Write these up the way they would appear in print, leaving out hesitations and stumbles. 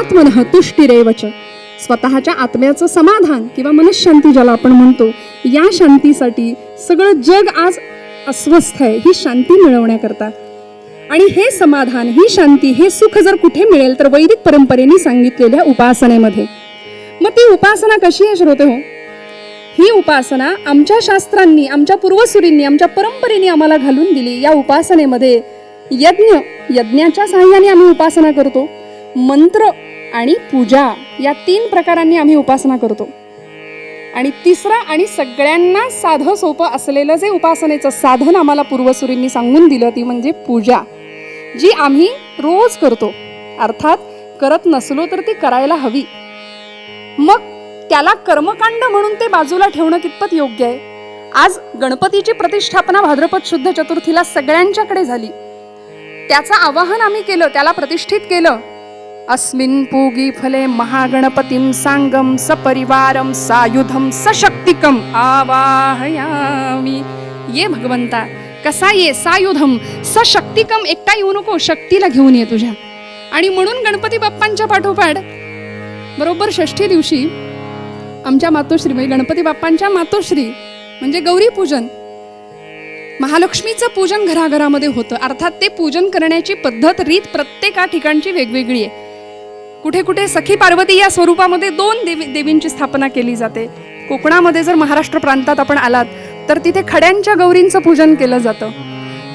आत्मनः तुष्टिरेवच, स्वतःच्या आत्म्याचं समाधान किंवा मनशांती ज्याला आपण म्हणतो, या शांतीसाठी सगळं जग आज अस्वस्थ आहे, ही शांती मिळवण्याकरता. आणि हे समाधान, ही शांती, हे सुख जर कुठे मिळेल तर वैदिक परंपरेने सांगितलेल्या उपासनेमध्ये. मग ती उपासना कशी आहे श्रोते हो? ही उपासना आमच्या शास्त्रांनी, आमच्या पूर्वसुरींनी, आमच्या परंपरेने आम्हाला घालून दिली. या उपासनेमध्ये यज्ञाच्या साहाय्याने आम्ही उपासना करतो, मंत्र आणि पूजा या 3 प्रकारांनी आम्ही उपासना करतो. आणि तिसरा आणि सगळ्यांना साधं सोपं असलेलं जे उपासनेचं साधन आम्हाला पूर्वसुरींनी सांगून दिलं, ती म्हणजे पूजा, जी आम्ही रोज करतो. अर्थात करत नसलो तर ती करायला हवी. मग त्याला कर्मकांड म्हणून ते बाजूला ठेवणं कितपत योग्य आहे? आज गणपतीची प्रतिष्ठापना भाद्रपद शुद्ध चतुर्थीला सगळ्यांच्याकडे झाली. त्याचं आवाहन आम्ही केलं, त्याला प्रतिष्ठित केलं. अस्मिन् पूगी फले महागणपतीं सांगम सपरिवारम सायुधम सशक्तिकम आवाहयामी. ये भगवंता, कसा ये? सायुधम सशक्तिकम, एकटा येऊ नको, शक्तीला घेऊन ये तुझ्या. आणि म्हणून गणपती बाप्पांच्या पाठोपाठ बरोबर षष्ठी दिवशी आमच्या मातोश्री, म्हणजे गणपती बाप्पांच्या मातोश्री म्हणजे गौरी पूजन, महालक्ष्मीचं पूजन घराघरामध्ये होतं. अर्थात ते पूजन करण्याची पद्धत, रीत प्रत्येका ठिकाणची वेगवेगळी आहे. कुठे कुठे सखी पार्वती या स्वरूपामध्ये 2 देवींची स्थापना केली जाते. कोकणामध्ये जर महाराष्ट्र प्रांतात आपण आलात तर तिथे खड्यांच्या गौरींचं पूजन केलं जातं.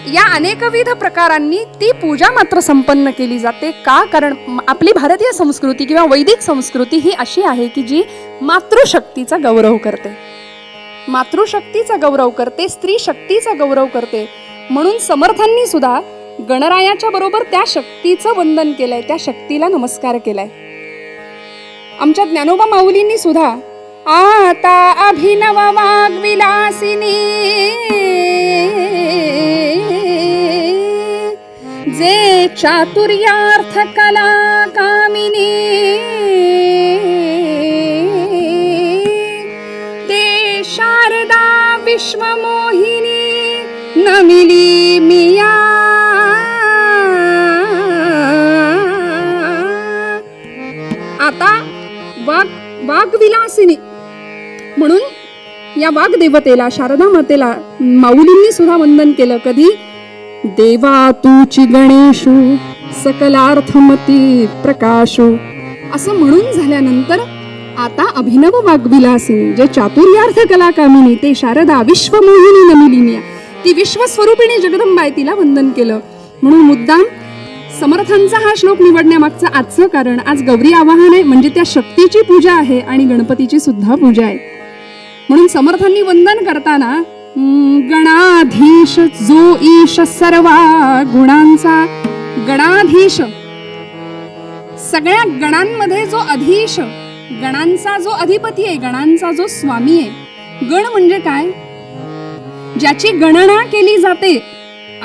या अनेकविध प्रकारांनी ती पूजा मात्र संपन्न केली जाते. का? कारण आपली भारतीय संस्कृती किंवा वैदिक संस्कृती ही अशी आहे की जी मातृशक्तीचा गौरव करते, मातृशक्तीचा गौरव करते, स्त्री शक्तीचा गौरव करते. म्हणून समर्थांनी सुद्धा गणरायाच्या बरोबर त्या शक्तीचं वंदन केलंय, त्या शक्तीला नमस्कार केलाय. आमच्या ज्ञानोबा माऊलींनी सुद्धा आता अभिनव वाग्विलासिनी जे चातुर्यार्थ कला कामिनी ते शारदा विश्वमोहिनी नमिली मिया. आता वाग्विलासिनी म्हणून या वाग्देवतेला, शारदा मातेला माऊलींनी सुद्धा वंदन केलं. कधी? देवा तूची गणेशू सकलार्थमती प्रकाशू, असं म्हणून झाल्यानंतर आता अभिनव वाग्विलासिनी जे चातुर्यार्थ कला कामिनी ते शारदा विश्वमोहिनी नमिलिनिया, ती विश्वस्वरूपिणी जगदंबा आहे, तिला वंदन केलं. म्हणून मुद्दाम समर्थांचा हा श्लोक निवडण्यामागचं आजचं कारण, आज गौरी आवाहन आहे म्हणजे त्या शक्तीची पूजा आहे आणि गणपतीची सुद्धा पूजा आहे. म्हणून समर्थांनी वंदन करताना गणाधीश जो ईश सर्वा गुणांचा, गणाधीश सगळ्या गणांमध्ये जो अधीश, गणांचा जो अधिपती आहे, गणांचा जो स्वामी आहे. गण म्हणजे काय? ज्याची गणना केली जाते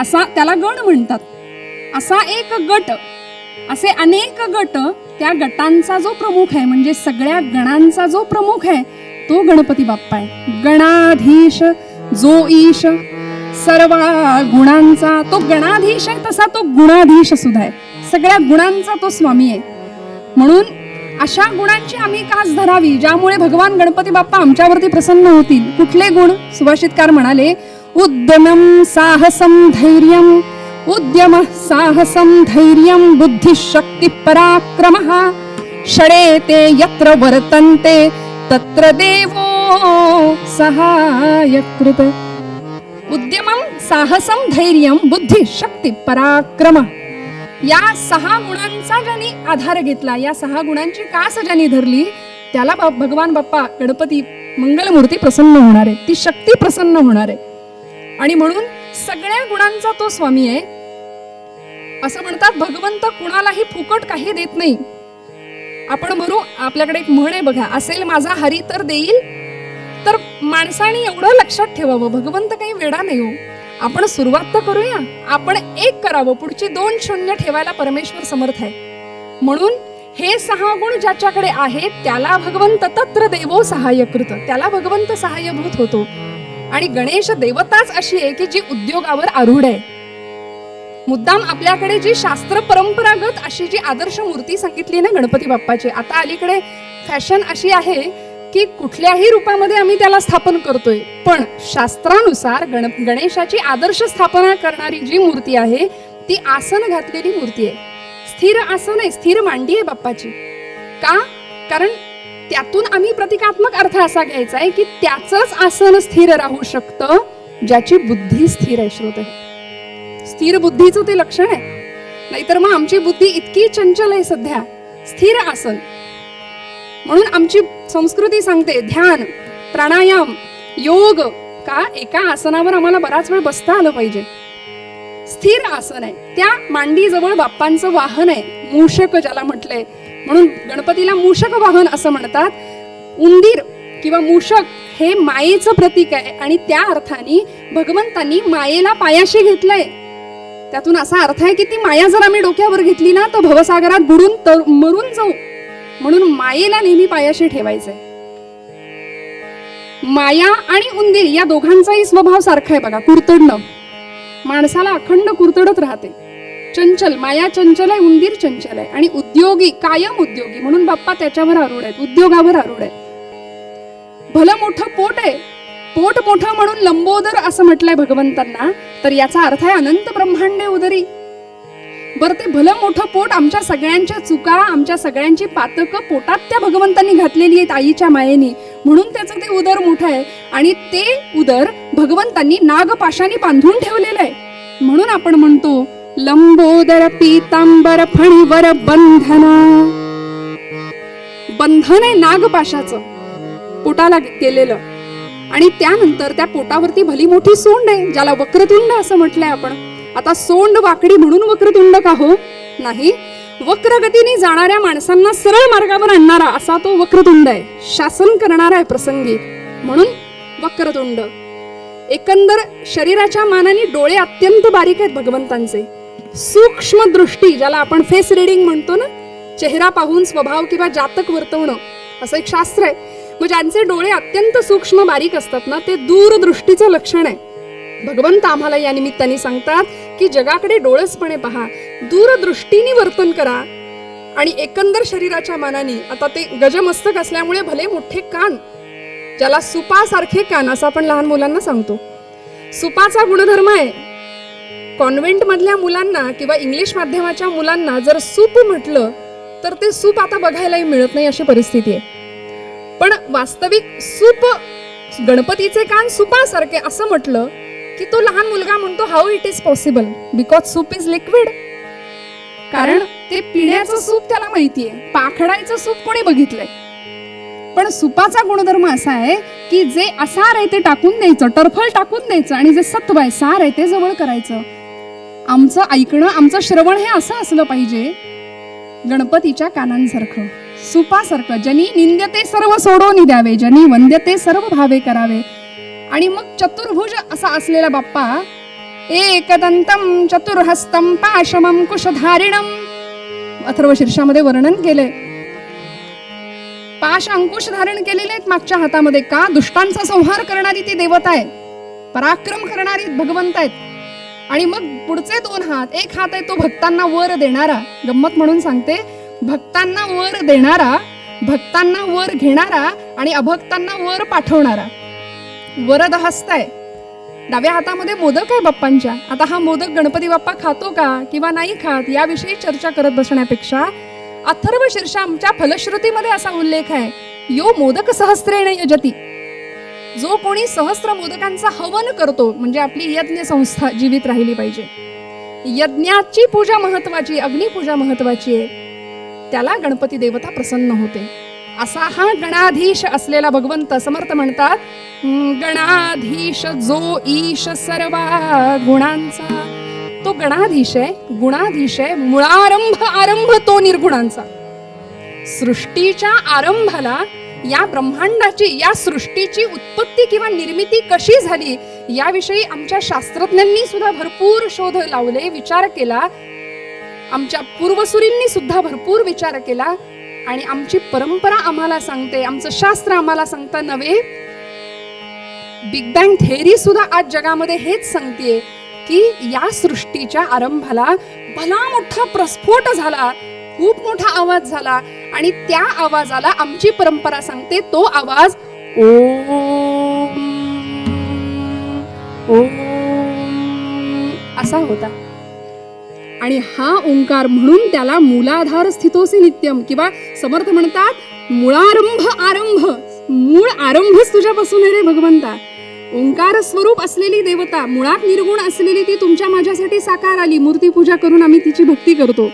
असा त्याला गण म्हणतात. असा एक गट, असे अनेक गट, त्या गटांचा जो प्रमुख आहे म्हणजे सगळ्या गणांचा जो प्रमुख आहे तो गणपती बाप्पा आहे. गणाधीश जो ईश सर्व गुणांचा, तो गणाधीश आहे तसा तो गुणाधीश सुद्धा आहे. सगळ्या गुणांचा तो स्वामी आहे. म्हणून अशा गुणांची आम्ही कास धरावी ज्यामुळे भगवान गणपती बाप्पा आमच्यावरती प्रसन्न होतील. कुठले गुण? सुभाषितकार म्हणाले, उद्यमं साहसं धैर्यं, उद्यम साहसं धैर्यं बुद्धिशक्ती पराक्रमः षडेते यत्र वर्तन्ते तत्र देवो सहायकृत. उद्यमं साहसं धैर्यं बुद्धिशक्ती पराक्रम, या 6 गुणांचा ज्यांनी आधार घेतला, या 6 गुणांची कास ज्यांनी धरली त्याला भगवान बाप्पा गणपती मंगलमूर्ती प्रसन्न होणार आहे, ती शक्ती प्रसन्न होणार आहे. आणि म्हणून सगळ्या गुणांचा तो स्वामी आहे. असं म्हणतात भगवंत कुणालाही फुकट काही देत नाही. आपण म्हणू, आपल्याकडे एक म्हण आहे बघा, असेल माझा हरी तर देईल. तर माणसाने एवढं लक्षात ठेवावं, भगवंत काही वेडा नाही हो. आपण सुरुवात तर करूया, आपण 1 करावं, पुढची 2 शून्य ठेवायला परमेश्वर समर्थ आहे. म्हणून हे 6 गुण ज्याच्याकडे आहेत त्याला भगवंत तत्र देवो सहायकृत, त्याला भगवंत सहाय्यभूत होतो. आणि गणेश देवताच अशी आहे की जी उद्योगावर आरूढ आहे. मुद्दाम आपल्याकडे जी शास्त्र परंपरागत अशी जी आदर्श मूर्ती सांगितली ना गणपती बाप्पाची, आता अलीकडे फॅशन अशी आहे की कुठल्याही रूपामध्ये आम्ही त्याला स्थापन करतोय, पण शास्त्रानुसार गणेशाची आदर्श स्थापना करणारी जी मूर्ती आहे ती आसन घातलेली मूर्ती आहे. स्थिर आसन आहे, स्थिर मांडी आहे बाप्पाची. का? कारण त्यातून आम्ही प्रतिकात्मक अर्थ असा घ्यायचा आहे की त्याचंच आसन स्थिर राहू शकतं ज्याची बुद्धी स्थिर आहे. श्रोते, स्थिर बुद्धीचं ते लक्षण आहे. नाहीतर मग आमची बुद्धी इतकी चंचल आहे सध्या. स्थिर आसन म्हणून आमची संस्कृती सांगते ध्यान, प्राणायाम, योग. का? एका आसनावर आम्हाला बराच वेळ बसता आलं पाहिजे. स्थिर आसन आहे. त्या मांडीजवळ बाप्पांचं वाहन आहे, मूषक ज्याला म्हटलंय, म्हणून गणपतीला मूषक वाहन असं म्हणतात. उंदीर किंवा मूषक हे मायेचं प्रतीक आहे आणि त्या अर्थाने भगवंतांनी मायेला पायाशी घेतलंय. त्यातून असा अर्थ आहे की ती माया जर आम्ही डोक्यावर घेतली ना तर भवसागरात बुडून मरून जाऊ, म्हणून मायेला नेहमी पायाशी ठेवायचंय. माया आणि उंदीर या दोघांचाही स्वभाव सारखा आहे बघा, कुरतडणं. माणसाला अखंड कुरतडत राहते. चंचल, माया चंचल आहे, उंदीर चंचल आहे. आणि उद्योगी, कायम उद्योगी, म्हणून बाप्पा त्याच्यावर आरूढ आहेत, उद्योगावर आरूढ आहेत. भलं मोठं पोट आहे, पोट मोठं म्हणून लंबोदर असं म्हटलंय भगवंतांना, तर याचा अर्थ आहे अनंत ब्रह्मांडे उदरी. बरं, ते भलं मोठं पोट, आमच्या सगळ्यांच्या चुका, आमच्या सगळ्यांची पातकं पोटात त्या भगवंतांनी घातलेली आहेत आईच्या मायेनी, म्हणून त्याचं ते उदर मोठं आहे. आणि ते उदर भगवंतांनी नागपाशाने बांधून ठेवलेलं आहे. म्हणून आपण म्हणतो लंबोदर पीतांबर फणीवर बंधना. बंधन आहे नागपाशाचं पोटाला केलेलं. आणि त्यानंतर त्या पोटावरती भली मोठी सोंड आहे, ज्याला वक्रतुंड असं म्हटलंय आपण. आता सोंड वाकडी म्हणून वक्रतुंड का हो? नाही, वक्रगतीने जाणाऱ्या माणसांना सरळ मार्गावर आणणारा असा तो वक्रतुंड आहे, शासन करणारा आहे प्रसंगी, म्हणून वक्रतुंड. एकंदर शरीराच्या मानाने डोळे अत्यंत बारीक आहेत भगवंतांचे. सूक्ष्म दृष्टी, ज्याला आपण फेस रिडिंग म्हणतो ना, चेहरा पाहून स्वभाव किंवा जातक वर्तवणं, असं एक शास्त्र आहे. मग ज्यांचे डोळे अत्यंत सूक्ष्म बारीक असतात ना, ते दूरदृष्टीचं लक्षण आहे. भगवंत आम्हाला या निमित्ताने सांगतात की जगाकडे डोळसपणे पहा, दूरदृष्टीने वर्तन करा. आणि एकंदर शरीराच्या मानाने, आता ते गजमस्तक असल्यामुळे भले मोठे कान, ज्याला सुपासारखे कान असं आपण लहान मुलांना सांगतो. सुपाचा गुणधर्म आहे. कॉन्व्हेंट मधल्या मुलांना किंवा इंग्लिश माध्यमाच्या मुलांना जर सूप म्हटलं तर ते सूप आता बघायलाही मिळत नाही अशी परिस्थिती आहे. पण वास्तविक सूप, गणपतीचे कान सुपासारखे असं म्हटलं की तो लहान मुलगा म्हणतो how it is possible, because soup is liquid. कारण ते पिण्याचं सूप त्याला माहितीये, पाखडायचं सूप कोणी बघितलंय. पण सुपाचा गुणधर्म असा आहे की जे असार आहे ते टाकून द्यायचं, टरफल टाकून द्यायचं, आणि जे सत्व आहे, सार आहे, ते जवळ करायचं. आमचं ऐकणं, आमचं श्रवण हे असं असलं पाहिजे गणपतीच्या कानांसारखं, सुपासारखं. जनी निंद्यते सर्व सोडून द्यावे, जनी वंद्यते सर्व भावे करावे. आणि मग चतुर्भुज असा असलेला बाप्पा, एकदंतम चतुर्हस्तम पाशमम कुशधारिणम, अथर्वशीर्षामध्ये वर्णन केले. पाश अंकुश धारण केलेले आहेत मागच्या हातामध्ये. का? दुष्टांचा संहार करणारी ती देवता आहे, पराक्रम करणारी भगवंत आहेत. आणि मग पुढचे दोन हात, एक हात आहे तो भक्तांना वर देणारा, गंमत म्हणून सांगते, भक्तांना वर देणारा, भक्तांना वर घेणारा आणि अभक्तांना वर पाठवणारा. वरद हस्त आहे. डाव्या हातामध्ये मोदक आहे बाप्पांच्या. आता हा मोदक गणपती बाप्पा खातो का किंवा नाही खात याविषयी चर्चा करत बसण्यापेक्षा अथर्वशीर्ष आमच्या फलश्रुतीमध्ये असा उल्लेख आहे, यो मोदक सहस्रेण यजती. जो कोणी सहस्त्र मोदकांचा हवन करतो, म्हणजे आपली यज्ञ संस्था जीवित राहिली पाहिजे, यज्ञाची पूजा महत्वाची, अग्निपूजा महत्वाची आहे, त्याला गणपती देवता प्रसन्न होते. असा हा गणाधीश असलेला भगवंत. समर्थ म्हणतात, गणाधीश जो ईश सर्वा गुणांचा. तो गणाधीश आहे, गुणाधीश आहे, मुळारंभ आरंभ तो निर्गुणांचा. सृष्टीच्या आरंभाला या ब्रह्मांडाची, या सृष्टीची उत्पत्ती किंवा निर्मिती कशी झाली याविषयी आमच्या शास्त्रज्ञांनी सुद्धा भरपूर शोध लावले, विचार केला. आमच्या पूर्वसुरींनी सुद्धा भरपूर विचार केला. आणि आमची परंपरा आम्हाला सांगते, आमचं शास्त्र आम्हाला सांगता नव्हे, बिग बँग थेअरी सुद्धा आज जगामध्ये हेच सांगतेय की या सृष्टीच्या आरंभाला भला मोठा प्रस्फोट झाला, खूप मोठा आवाज झाला आणि त्या आवाजाला आमची परंपरा सांगते तो आवाज ओम ओम असा होता. आणि हा ओंकार म्हणून त्याला मूलाधार स्थितोसी नित्यम, किंवा समर्थ म्हणतात मुळारंभ आरंभ, मूळ आरंभच तुझ्यापासून आहे रे भगवंता. ओंकार स्वरूप असलेली देवता, मुळात निर्गुण असलेली ती तुमच्या माझ्यासाठी साकार आली. मूर्तीपूजा करून आम्ही तिची भक्ती करतो.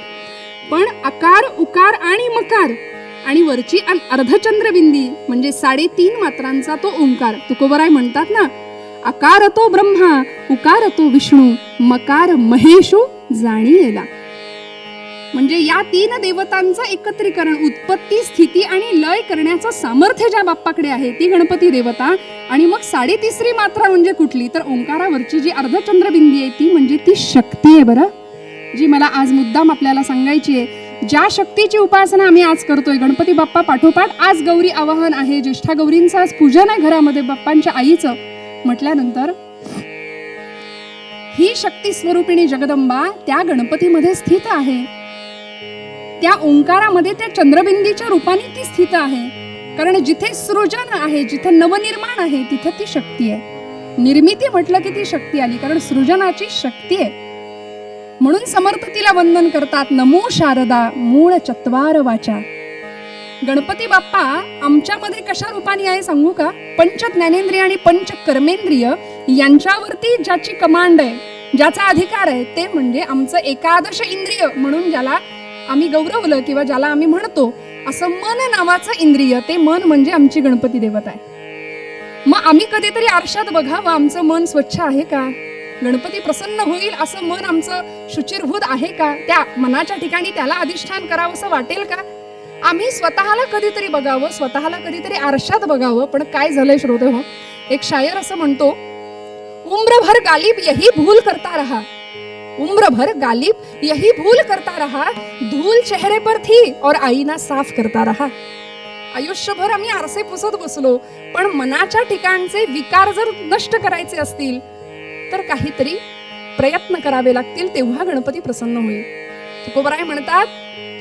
पण अकार उकार आणि मकार आणि वरची अर्धचंद्रबिंदी म्हणजे 3.5 मात्रांचा तो ओंकार. तुकोबराय म्हणतात ना, अकार तो ब्रह्मा, उकार तो विष्णू, मकार महेशो जाणीला. म्हणजे या 3 देवतांचं एकत्रीकरण, उत्पत्ती स्थिती आणि लय करण्याचं सामर्थ्य ज्या बाप्पाकडे आहे ती गणपती देवता. आणि मग 3.5 मात्रा म्हणजे कुठली, तर ओंकारावरची जी अर्धचंद्रबिंदी आहे ती म्हणजे ती शक्ती आहे बरं, जी मला आज मुद्दाम आपल्याला सांगायची आहे. ज्या शक्तीची उपासना आम्ही आज करतोय, गणपती बाप्पा पाठोपाठ आज गौरी आवाहन आहे, ज्येष्ठा गौरींचं आज पूजन आहे घरामध्ये बाप्पांच्या आईचं म्हटल्यानंतर ही शक्ती स्वरूपिणी जगदंबा त्या गणपतीमध्ये स्थित आहे. त्या ओंकारामध्ये त्या चंद्रबिंदीच्या रूपाने ती स्थित आहे. कारण जिथे सृजन आहे, जिथे नवनिर्माण आहे, तिथे ती शक्ती आहे. निर्मिती म्हटलं की ती शक्ती आली, कारण सृजनाची शक्ती आहे. म्हणून समर्थ तिला वंदन करतात, नमो शारदा मूळ चत्वार वाचा. गणपती बाप्पा आमच्यामध्ये कशा रूपाने आहे सांगू का? पंच ज्ञानेंद्रिय आणि पंच कर्मेंद्रिय यांच्यावरती ज्याची कमांड आहे, ज्याचा अधिकार आहे, ते म्हणजे आमचं एकादश इंद्रिय म्हणून ज्याला आम्ही गौरवलं किंवा ज्याला आम्ही म्हणतो असं मन नावाचं इंद्रिय, ते मन म्हणजे आमची गणपती देवता आहे. मग आम्ही कधीतरी आरशात बघावं आमचं मन स्वच्छ आहे का, गणपती प्रसन्न होईल असं मन आमचं शुचिरभूत आहे का, त्या मनाच्या ठिकाणी त्याला अधिष्ठान करावं असं वाटेल का? आम्ही स्वतःला कधीतरी बघावं, स्वतःला कधीतरी आरशात बघावं. पण काय झालंय श्रोते हो, एक शायर असं म्हणतो, उम्र भर गालिब यही भूल करता रहा, उम्र भर गालिब यही भूल करता रहा, धूल चेहरे पर थी और आईना साफ करता रहा. आयुष्यभर आम्ही आरसे पुसत बसलो, पण मनाच्या ठिकाणचे विकार जर नष्ट करायचे असतील तर काहीतरी प्रयत्न करावे लागतील, तेव्हा गणपती प्रसन्न होईल. तुकोबराय म्हणतात,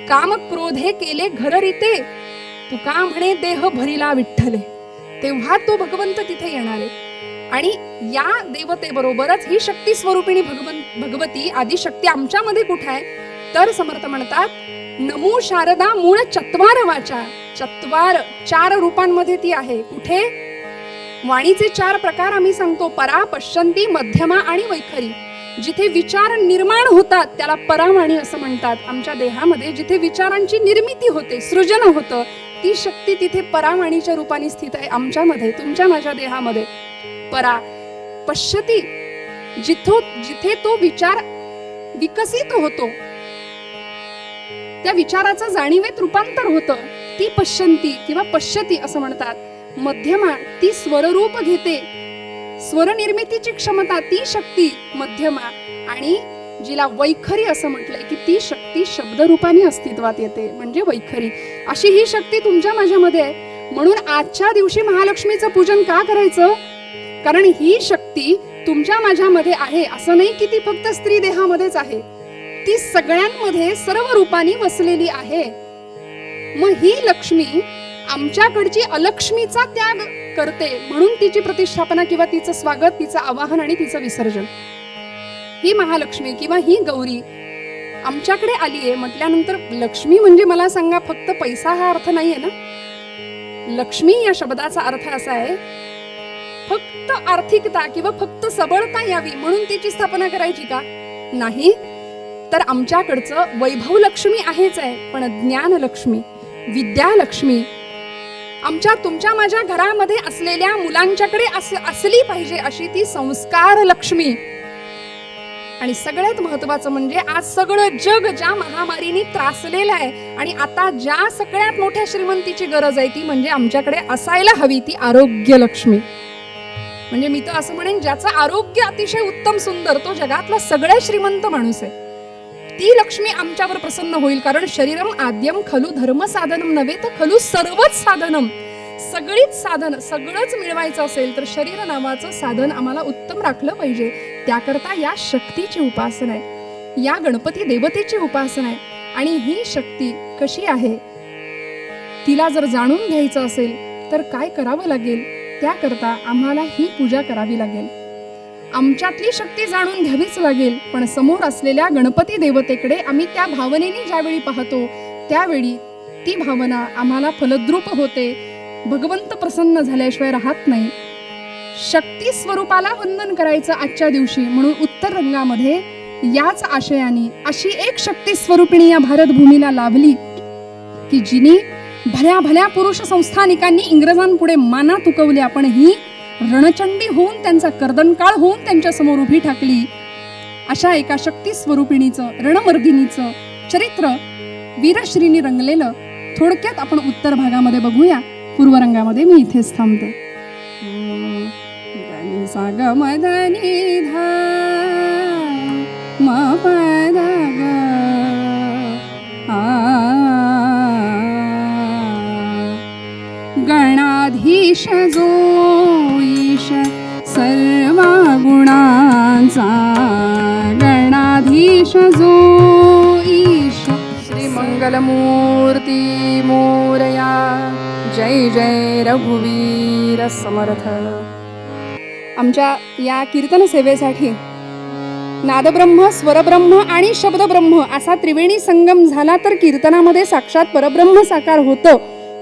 काम क्रोधे केले घर रीते, तुका म्हणे देह भरिला विठ्ठले. तेव्हा तो भगवंत तिथे येणार आहे. आणि या देवतेबरोबरच ही शक्ती स्वरूपिणी भगवती आदिशक्ती आमच्यामध्ये कुठे आहे, तर समर्थ म्हणतात, नमो शारदा मूळ चत्वार वाचा. चत्वार 4 रूपांमध्ये ती आहे. कुठे? वाणीचे 4 प्रकार आम्ही सांगतो, परा, पश्चंती, मध्यमा आणि वैखरी. जिथे विचार निर्माण होतात त्याला परावाणी असं म्हणतात. आमच्या देहामध्ये जिथे विचारांची निर्मिती होते, सृजन होतं, ती शक्ती तिथे परावाणीच्या रूपाने स्थित आहे आमच्यामध्ये, तुमच्या माझ्या देहामध्ये. परा. पश्यती, जिथे तो विचार विकसित होतो, त्या विचाराचं जाणीवेत रूपांतर होतं, ती पश्यंती किंवा पश्यती असं म्हणतात. मध्यमा, ती स्वररूप घेते, स्वर निर्मितीची क्षमता, ती शक्ती मध्यमा. आणि जिला वैखरी असं म्हटलंय की ती शक्ती शब्दरूपाने अस्तित्वात येते, म्हणजे वैखरी. अशी ही शक्ती तुमच्या माझ्यामध्ये आहे. म्हणून आजच्या दिवशी महालक्ष्मीचं पूजन का करायचं? कारण ही शक्ती तुमच्या माझ्यामध्ये आहे. असं नाही की ती फक्त स्त्री देहामध्येच आहे, ती सगळ्यांमध्ये सर्व रूपाने वसलेली आहे. मग ही लक्ष्मी आमच्याकडची अलक्ष्मीचा त्याग करते, म्हणून तिची प्रतिष्ठापना किंवा तिचं स्वागत, तिचं आवाहन आणि तिचं विसर्जन. ही महालक्ष्मी किंवा ही गौरी आमच्याकडे आली आहे म्हटल्यानंतर, लक्ष्मी म्हणजे मला सांगा फक्त पैसा हा अर्थ नाहीये ना. लक्ष्मी या शब्दाचा अर्थ असा आहे, फक्त आर्थिकता किंवा फक्त सबळता यावी म्हणून तिची स्थापना करायची का? नाही. तर आमच्याकडचं वैभव लक्ष्मी आहेच आहे, पण ज्ञान लक्ष्मी, विद्या लक्ष्मी आमच्या तुमच्या माझ्या घरामध्ये असलेल्या मुलांच्याकडे असली पाहिजे, अशी ती संस्कार लक्ष्मी. आणि सगळ्यात महत्वाचं म्हणजे आज सगळं जग ज्या महामारीने त्रासलेलं आहे आणि आता ज्या सगळ्यात मोठ्या श्रीमंतीची गरज आहे ती म्हणजे आमच्याकडे असायला हवी ती आरोग्य लक्ष्मी. म्हणजे मी तर असं म्हणेन, ज्याचं आरोग्य अतिशय उत्तम सुंदर तो जगातला सगळ्यात श्रीमंत माणूस आहे. ती लक्ष्मी आमच्यावर प्रसन्न होईल. कारण शरीरम आद्यम खलु धर्म साधनम नव्हे तर खलु सर्वच साधनम. सगळीच साधन, सगळंच मिळवायचं असेल तर शरीर नावाचं साधन आम्हाला उत्तम राखलं पाहिजे. त्याकरता या शक्तीची उपासना आहे, या गणपती देवतेची उपासना आहे. आणि ही शक्ती कशी आहे तिला जर जाणून घ्यायचं असेल तर काय करावं लागेल? त्याकरता आम्हाला ही पूजा करावी लागेल. आमच्यातली शक्ती जाणून घ्यावीच लागेल. पण समोर असलेल्या गणपती देवतेकडे आम्ही त्या भावनेने ज्यावेळी पाहतो त्यावेळी ती भावना आम्हाला फलद्रूप होते. भगवंत प्रसन्न झाल्याशिवाय राहत नाही. शक्ती स्वरूपाला वंदन करायचं आजच्या दिवशी, म्हणून उत्तर रंगामध्ये याच आशयाने अशी एक शक्ती स्वरूपिणी या भारत भूमीला लाभली की जिने भल्या भल्या पुरुष संस्थानिकांनी इंग्रजांपुढे माना तुकवल्या, पण ही रणचंडी होऊन त्यांचा कर्दनकाळ होऊन त्यांच्या समोर उभी ठाकली. अशा एका शक्ती स्वरूपिणीचं रणमर्दिनीचं चरित्र वीरश्रीनी रंगलेलं थोडक्यात आपण उत्तर भागामध्ये बघूया. पूर्वरंगामध्ये मी इथेच थांबते. ग मदनी धा म पद ग गणाधीश जो ईश सर्व गुणांचा, गणाधीश जो ईश श्री मंगलमूर्ती मोरया. जय जय रघुवीर समर्थ. आमच्या या कीर्तन सेवेसाठी नादब्रह्म, स्वरब्रह्म आणि शब्दब्रह्म असा त्रिवेणी संगम झाला तर कीर्तनामध्ये साक्षात परब्रह्म साकार होतं.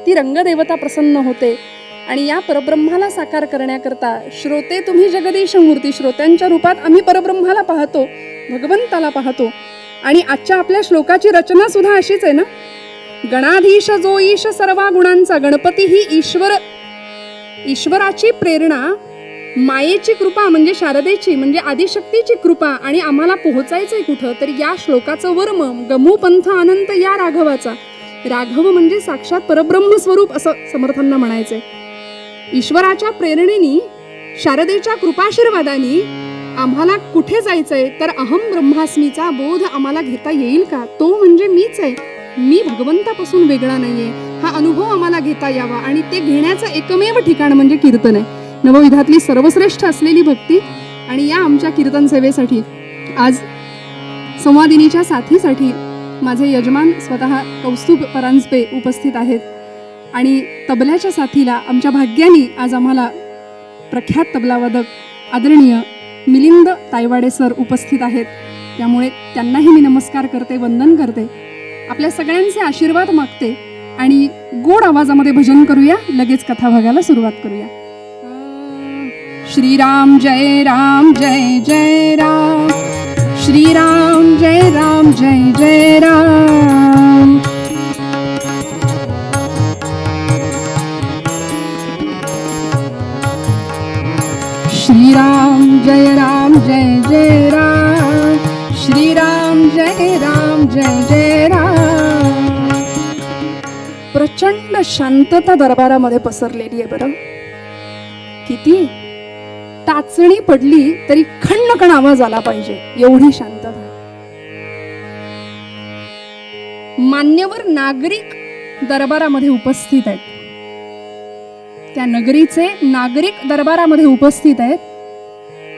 ती रंगदेवता प्रसन्न होते. आणि या परब्रह्माला साकार करण्याकरता श्रोते तुम्ही जगदीश मूर्ती, श्रोत्यांच्या रूपात आम्ही परब्रह्माला पाहतो, भगवंताला पाहतो. आणि आजच्या आपल्या श्लोकाची रचना सुद्धा अशीच आहे ना. गणाधीश जो ईश सर्व गुणांचा. गणपती ही ईश्वराची प्रेरणा, मायेची कृपा म्हणजे शारदेची म्हणजे आदिशक्तीची कृपा. आणि आम्हाला पोहोचायचंय कुठं तर या श्लोकाचं वर्म गमू पंथ अनंत या राघवाचा. राघव म्हणजे साक्षात परब्रह्म स्वरूप असं समर्थांना म्हणायचंय. ईश्वराच्या प्रेरणेने, शारदेच्या कृपाशीर्वादाने आम्हाला कुठे जायचंय तर अहम ब्रह्मास्मीचा बोध आम्हाला घेता येईल का? तो म्हणजे मीच आहे, मी भगवंतापासून वेगळा नाहीये, हा अनुभव आम्हाला घेता यावा. आणि ते घेण्याचं एकमेव ठिकाण म्हणजे कीर्तन आहे. नवविधातली सर्वश्रेष्ठ असलेली भक्ती. आणि या आमच्या कीर्तन सेवेसाठी आज संवादिनीच्या साथीसाठी माझे यजमान स्वतः कौस्तुभ परांजपे उपस्थित आहेत. आणि तबल्याच्या साथीला आमच्या भाग्याने आज आम्हाला प्रख्यात तबलावादक आदरणीय मिलिंद तायवाडे सर उपस्थित आहेत. त्यामुळे त्यांनाही मी नमस्कार करते, वंदन करते, आपल्या सगळ्यांचे आशीर्वाद मागते. आणि गोड आवाजामध्ये भजन करूया. लगेच कथा भागाला सुरुवात करूया. श्रीराम जय राम जय जय राम, श्रीराम जय राम जय जय राम. श्रीराम जय राम जय जय राम, श्रीराम जय राम जय जय राम. प्रचंड शांतता दरबारामध्ये पसरलेली आहे. बरं किती टाचणी पडली तरी खणखण आवाज आला पाहिजे एवढी शांतता. मान्यवर नागरिक दरबारामध्ये उपस्थित आहेत. त्या नगरीचे नागरिक दरबारामध्ये उपस्थित आहेत.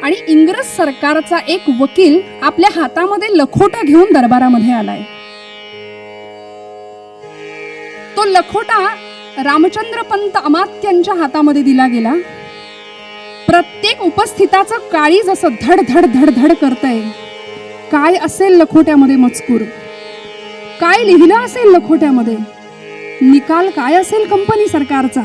आणि इंग्रज सरकारचा एक वकील आपल्या हातामध्ये लखोटा घेऊन दरबारामध्ये आलाय. तो लखोटा रामचंद्र पंत अमात्यांच्या हातामध्ये दिला गेला. प्रत्येक उपस्थिताचं काळीज असं धड धड धड धड करतंय. काय असेल लखोट्यामध्ये मजकूर, काय लिहिलं असेल लखोट्यामध्ये, निकाल काय असेल कंपनी सरकारचा.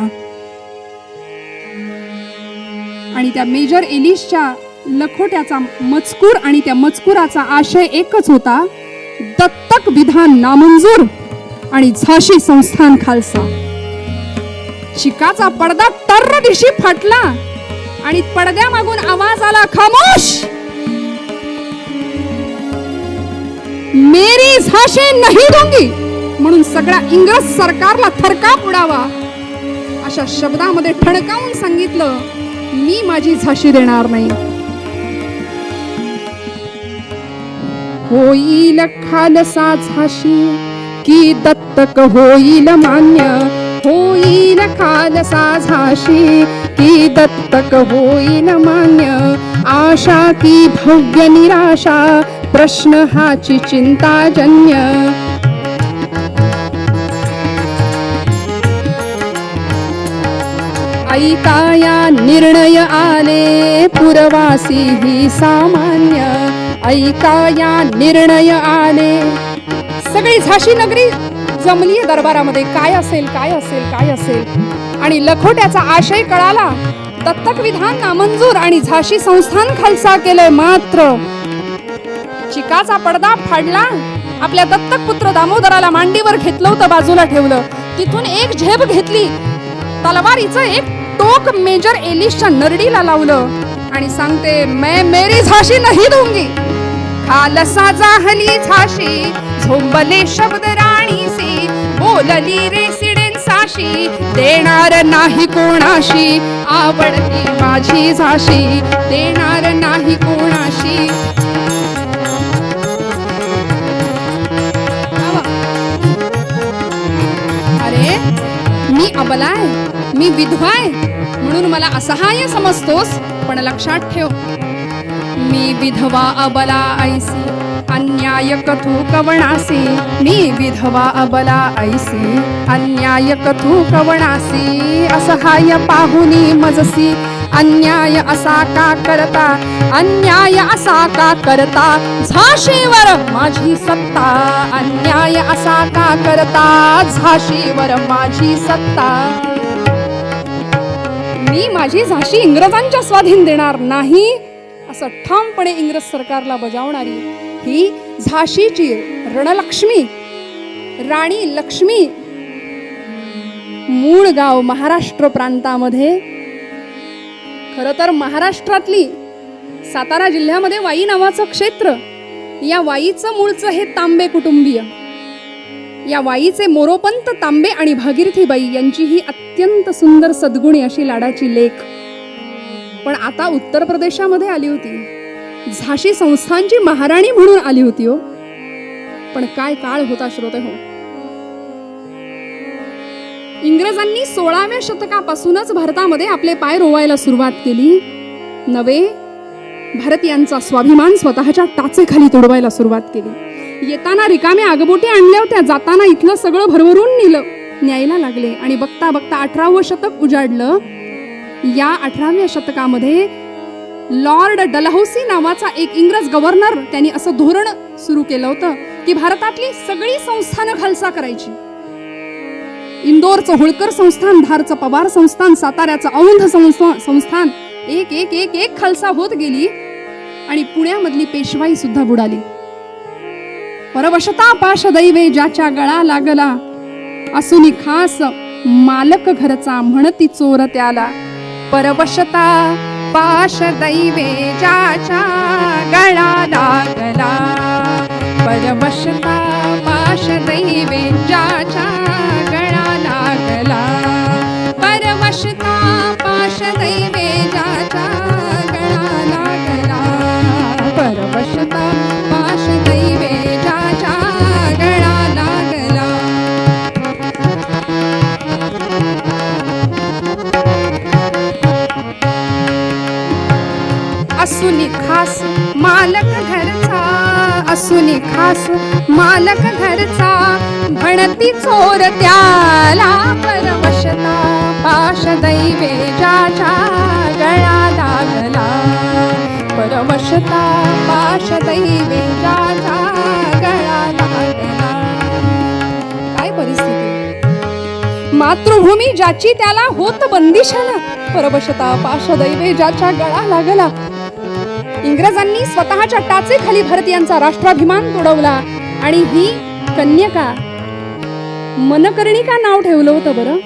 आणि त्या मेजर एलिसच्या लखोट्याचा मजकूर आणि त्या मजकुराचा आशय एकच होता, दत्तक विधान नामंजूर आणि झाशी संस्थान खालसा. चिकाचा पडदा टर्र दिशी फाटला आणि पडद्यामागून आवाज आला, खामोश, मेरी झाशी नहीं दूंगी. म्हणून सगळ्या इंग्रज सरकारला थरकाप उडावा अशा शब्दामध्ये ठणकावून सांगितलं, मी माझी झाशी देणार नाही. होईल खालसा झाशी की दत्तक होईल मान्य, होईल खालसा झाशी की दत्तक होईल मान्य. आशा की भव्य निराशा, प्रश्न हाची चिंताजन्य. ऐकाया निर्णय आले पुरवासी ही सामान्य. ऐकाया निर्णय आले. सगळी झाशी नगरी जमली दरबारामध्ये. काय असेल काय असेल काय असेल. आणि लखोट्याचा आशय कळाला. दत्तक विधान नामंजूर आणि झाशी संस्थान खालसा केलंय. मात्र चिकाचा पडदा फाडला. आपल्या दत्तक पुत्र दामोदराला मांडीवर घेतलं होतं, बाजूला ठेवलं. तिथून एक झेप घेतली. तलवारीचं एक टोक मेजर एलिशच्या नरडीला लावलं आणि सांगते, मैं मेरी झाशी नहीं दूंगी. खालसा जाहली झाशी, झोंबले शब्द राणीसी. बोलली रेसिडेन्साशी, देणार नाही कोणाशी. आवडती माझी झाशी, देणार नाही कोणाशी. अरे मी अबलाय, मी विधवाय म्हणून मला असहाय्य समजतोस, पण लक्षात ठेव, मी विधवा अबला ऐसी, अन्याय कथू कवणासी. मी विधवा अबला ऐसी, अन्याय कथू कवणासी. असहाय्य पाहुनी मजसी, अन्याय असा का करता. अन्याय असा का करता, झाशीवर माझी सत्ता. अन्याय असा का करता, झाशीवर माझी सत्ता. मी माझी झाशी इंग्रजांच्या स्वाधीन देणार नाही असं ठामपणे इंग्रज सरकारला बजावणारी ही झाशीची रणलक्ष्मी, राणी लक्ष्मी. मूळ गाव महाराष्ट्र प्रांतामध्ये. खरं तर महाराष्ट्रातली सातारा जिल्ह्यामध्ये वाई नावाचं क्षेत्र. या वाईचं मूळचं हे तांबे कुटुंबीय. या वाईचे मोरोपंत तांबे आणि भागीरथीबाई यांची ही अत्यंत सुंदर सद्गुणी अशी लाडाची लेक. पण आता उत्तर प्रदेशामध्ये आली होती. झाशी संस्थानची महाराणी म्हणून आली होती हो. पण काय काळ होता श्रोते हो. इंग्रजांनी 16व्या शतकापासूनच भारतामध्ये आपले पाय रोवायला सुरुवात केली. नवे भारतीयांचा स्वाभिमान स्वतःच्या टाचेखाली तोडवायला सुरुवात केली. येताना रिकाम्या आगबोटी आणल्या होत्या, जाताना इथलं सगळं भरभरून न्यायला लागले. आणि बघता बघता 18वं शतक उजाडलं. या 18व्या शतकामध्ये लॉर्ड डलहौसी नावाचा एक इंग्रज गव्हर्नर, त्यांनी असं धोरण सुरू केलं होतं की भारतातली सगळी संस्थानं खालसा करायची. इंदोरचं होळकर संस्थान, धारचं पवार संस्थान, साताऱ्याचं औंध संस्थान एक एक एक एक खालसा होत गेली. आणि पुण्यामधली पेशवाई सुद्धा बुडाली. परवशता पाश दैवे ज्याच्या गळा लागला, असुनी खास मालक घरचा म्हणती चोर त्याला. परवशता पाश दैवे ज्याच्या गळा लागला. परवशता पाश दैवे ज्याच्या गळा लागला. परवशता पाश दैवे ज्याच्या गळा लागला. परवशता पाश दैवे ज्याच्या गळा लागला. असुनी खास मालक घरचा, असुनी खास मालक घरचा म्हणती चोर त्याला. परवशता पाश दैवे ज्याच्या गळा लागला. परवशता पाश दैवे ज्याच्या गळा लागला. काय परिस्थिती. मातृभूमी ज्याची त्याला होत बंदिशाला. परवशता पाश दैवे ज्याच्या गळा लागला. इंग्रजांनी स्वतःच्या टाचेखाली भारतीयांचा राष्ट्राभिमान तोडवला. आणि ही कन्यका मनकर्णिका नाव ठेवलं होतं बरं.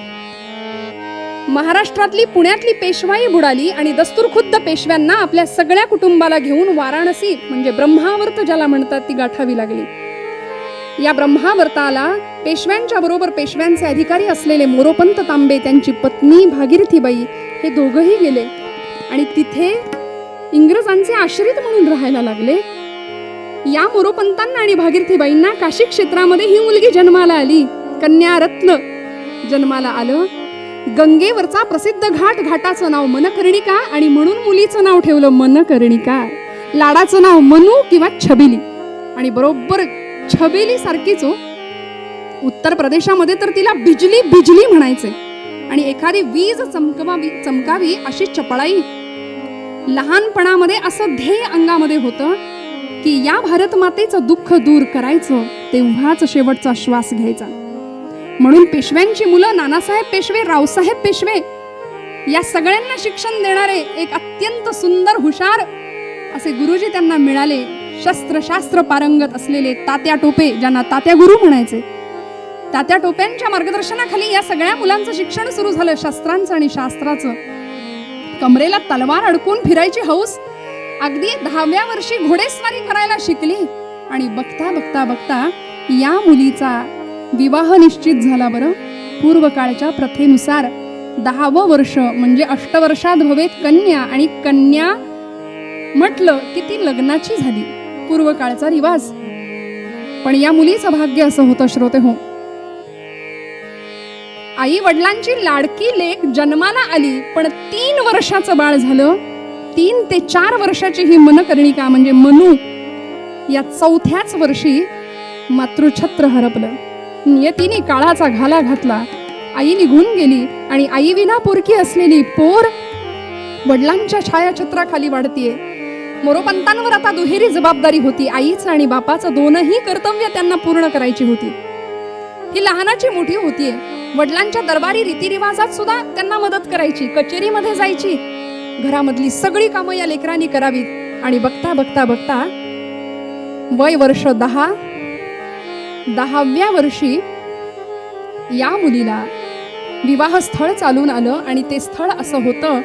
महाराष्ट्रातली पुण्यातली पेशवाई बुडाली आणि दस्तूरखुद्द पेशव्यांना आपल्या सगळ्या कुटुंबाला घेऊन वाराणसी म्हणजे ब्रह्मावर्त ज्याला म्हणतात ती गाठावी लागली. या ब्रह्मावर्ताला पेशव्यांच्या बरोबर पेशव्यांचे अधिकारी असलेले मोरोपंत तांबे, त्यांची पत्नी भागीरथीबाई हे दोघंही गेले आणि तिथे इंग्रजांचे आश्रित म्हणून राहायला लागले. या मोरोपंतांना आणि भागीरथीबाईंना काशी क्षेत्रामध्ये ही मुलगी जन्माला आली. कन्या रत्न जन्माला आलं. गंगेवरचा प्रसिद्ध घाट, घाटाचं नाव मनकर्णिका आणि म्हणून मुलीचं नाव ठेवलं मनकर्णिका. लाडाचं नाव मनू किंवा छबिली. आणि बरोबर छबिली सारखीच हो, उत्तर प्रदेशामध्ये तर तिला बिजली बिजली म्हणायचे. आणि एखादी वीज चमकावी अशी चपळाई. लहानपणामध्ये असं ध्येय अंगामध्ये होतं की या भारत मातेचं दुःख दूर करायचं, तेव्हाच शेवटचा श्वास घ्यायचा. म्हणून पेशव्यांची मुलं नानासाहेब पेशवे, रावसाहेब पेशवे या सगळ्यांना शिक्षण देणारे एक अत्यंत सुंदर हुशार असे गुरुजी त्यांना मिळाले. शस्त्रशास्त्र पारंगत असलेले तात्या टोपे, ज्यांना तात्या गुरु म्हणायचे. तात्या टोप्यांच्या मार्गदर्शनाखाली या सगळ्या मुलांचं शिक्षण सुरू झालं, शस्त्रांचं आणि शास्त्राचं. कमरेला तलवार अडकून फिरायची हौस. अगदी 10व्या वर्षी घोडेस्वारी करायला शिकली. आणि बघता बघता बघता या मुलीचा विवाह निश्चित झाला. बरं, पूर्वकाळच्या प्रथेनुसार 10वं वर्ष म्हणजे अष्टवर्षात भवेत कन्या, आणि कन्या म्हटलं की ती लग्नाची झाली, पूर्वकाळचा रिवाज. पण या मुलीचं भाग्य असं होतं श्रोते हो, आई वडिलांची लाडकी लेक जन्माला आली, पण 3 वर्षाचं बाळ झालं. 3 ते 4 वर्षाची ही मनकर्णिका म्हणजे मनू, या 4थ्याच वर्षी मातृछत्र हरपलं. नियतीने काळाचा घाला घातला. आई निघून गेली आणि आई विना पोरकी असलेली पोर वडिलांच्या छायाछत्राखाली वाढतीये. मोरोपंतांवर आता दुहेरी जबाबदारी होती. आईचं आणि बापाचं दोनही कर्तव्य त्यांना पूर्ण करायची होती. ही लहानाची मोठी होतीये. वडिलांच्या दरबारी रीतिरिवाजात सुद्धा त्यांना मदत करायची, कचेरीमध्ये जायची. घरामधली सगळी कामं या लेकरांनी करावीत. आणि बघता बघता बघता वय वर्ष 10, 10व्या वर्षी या मुलीला विवाह स्थळ चालून आलं. आणि ते स्थळ असं होतं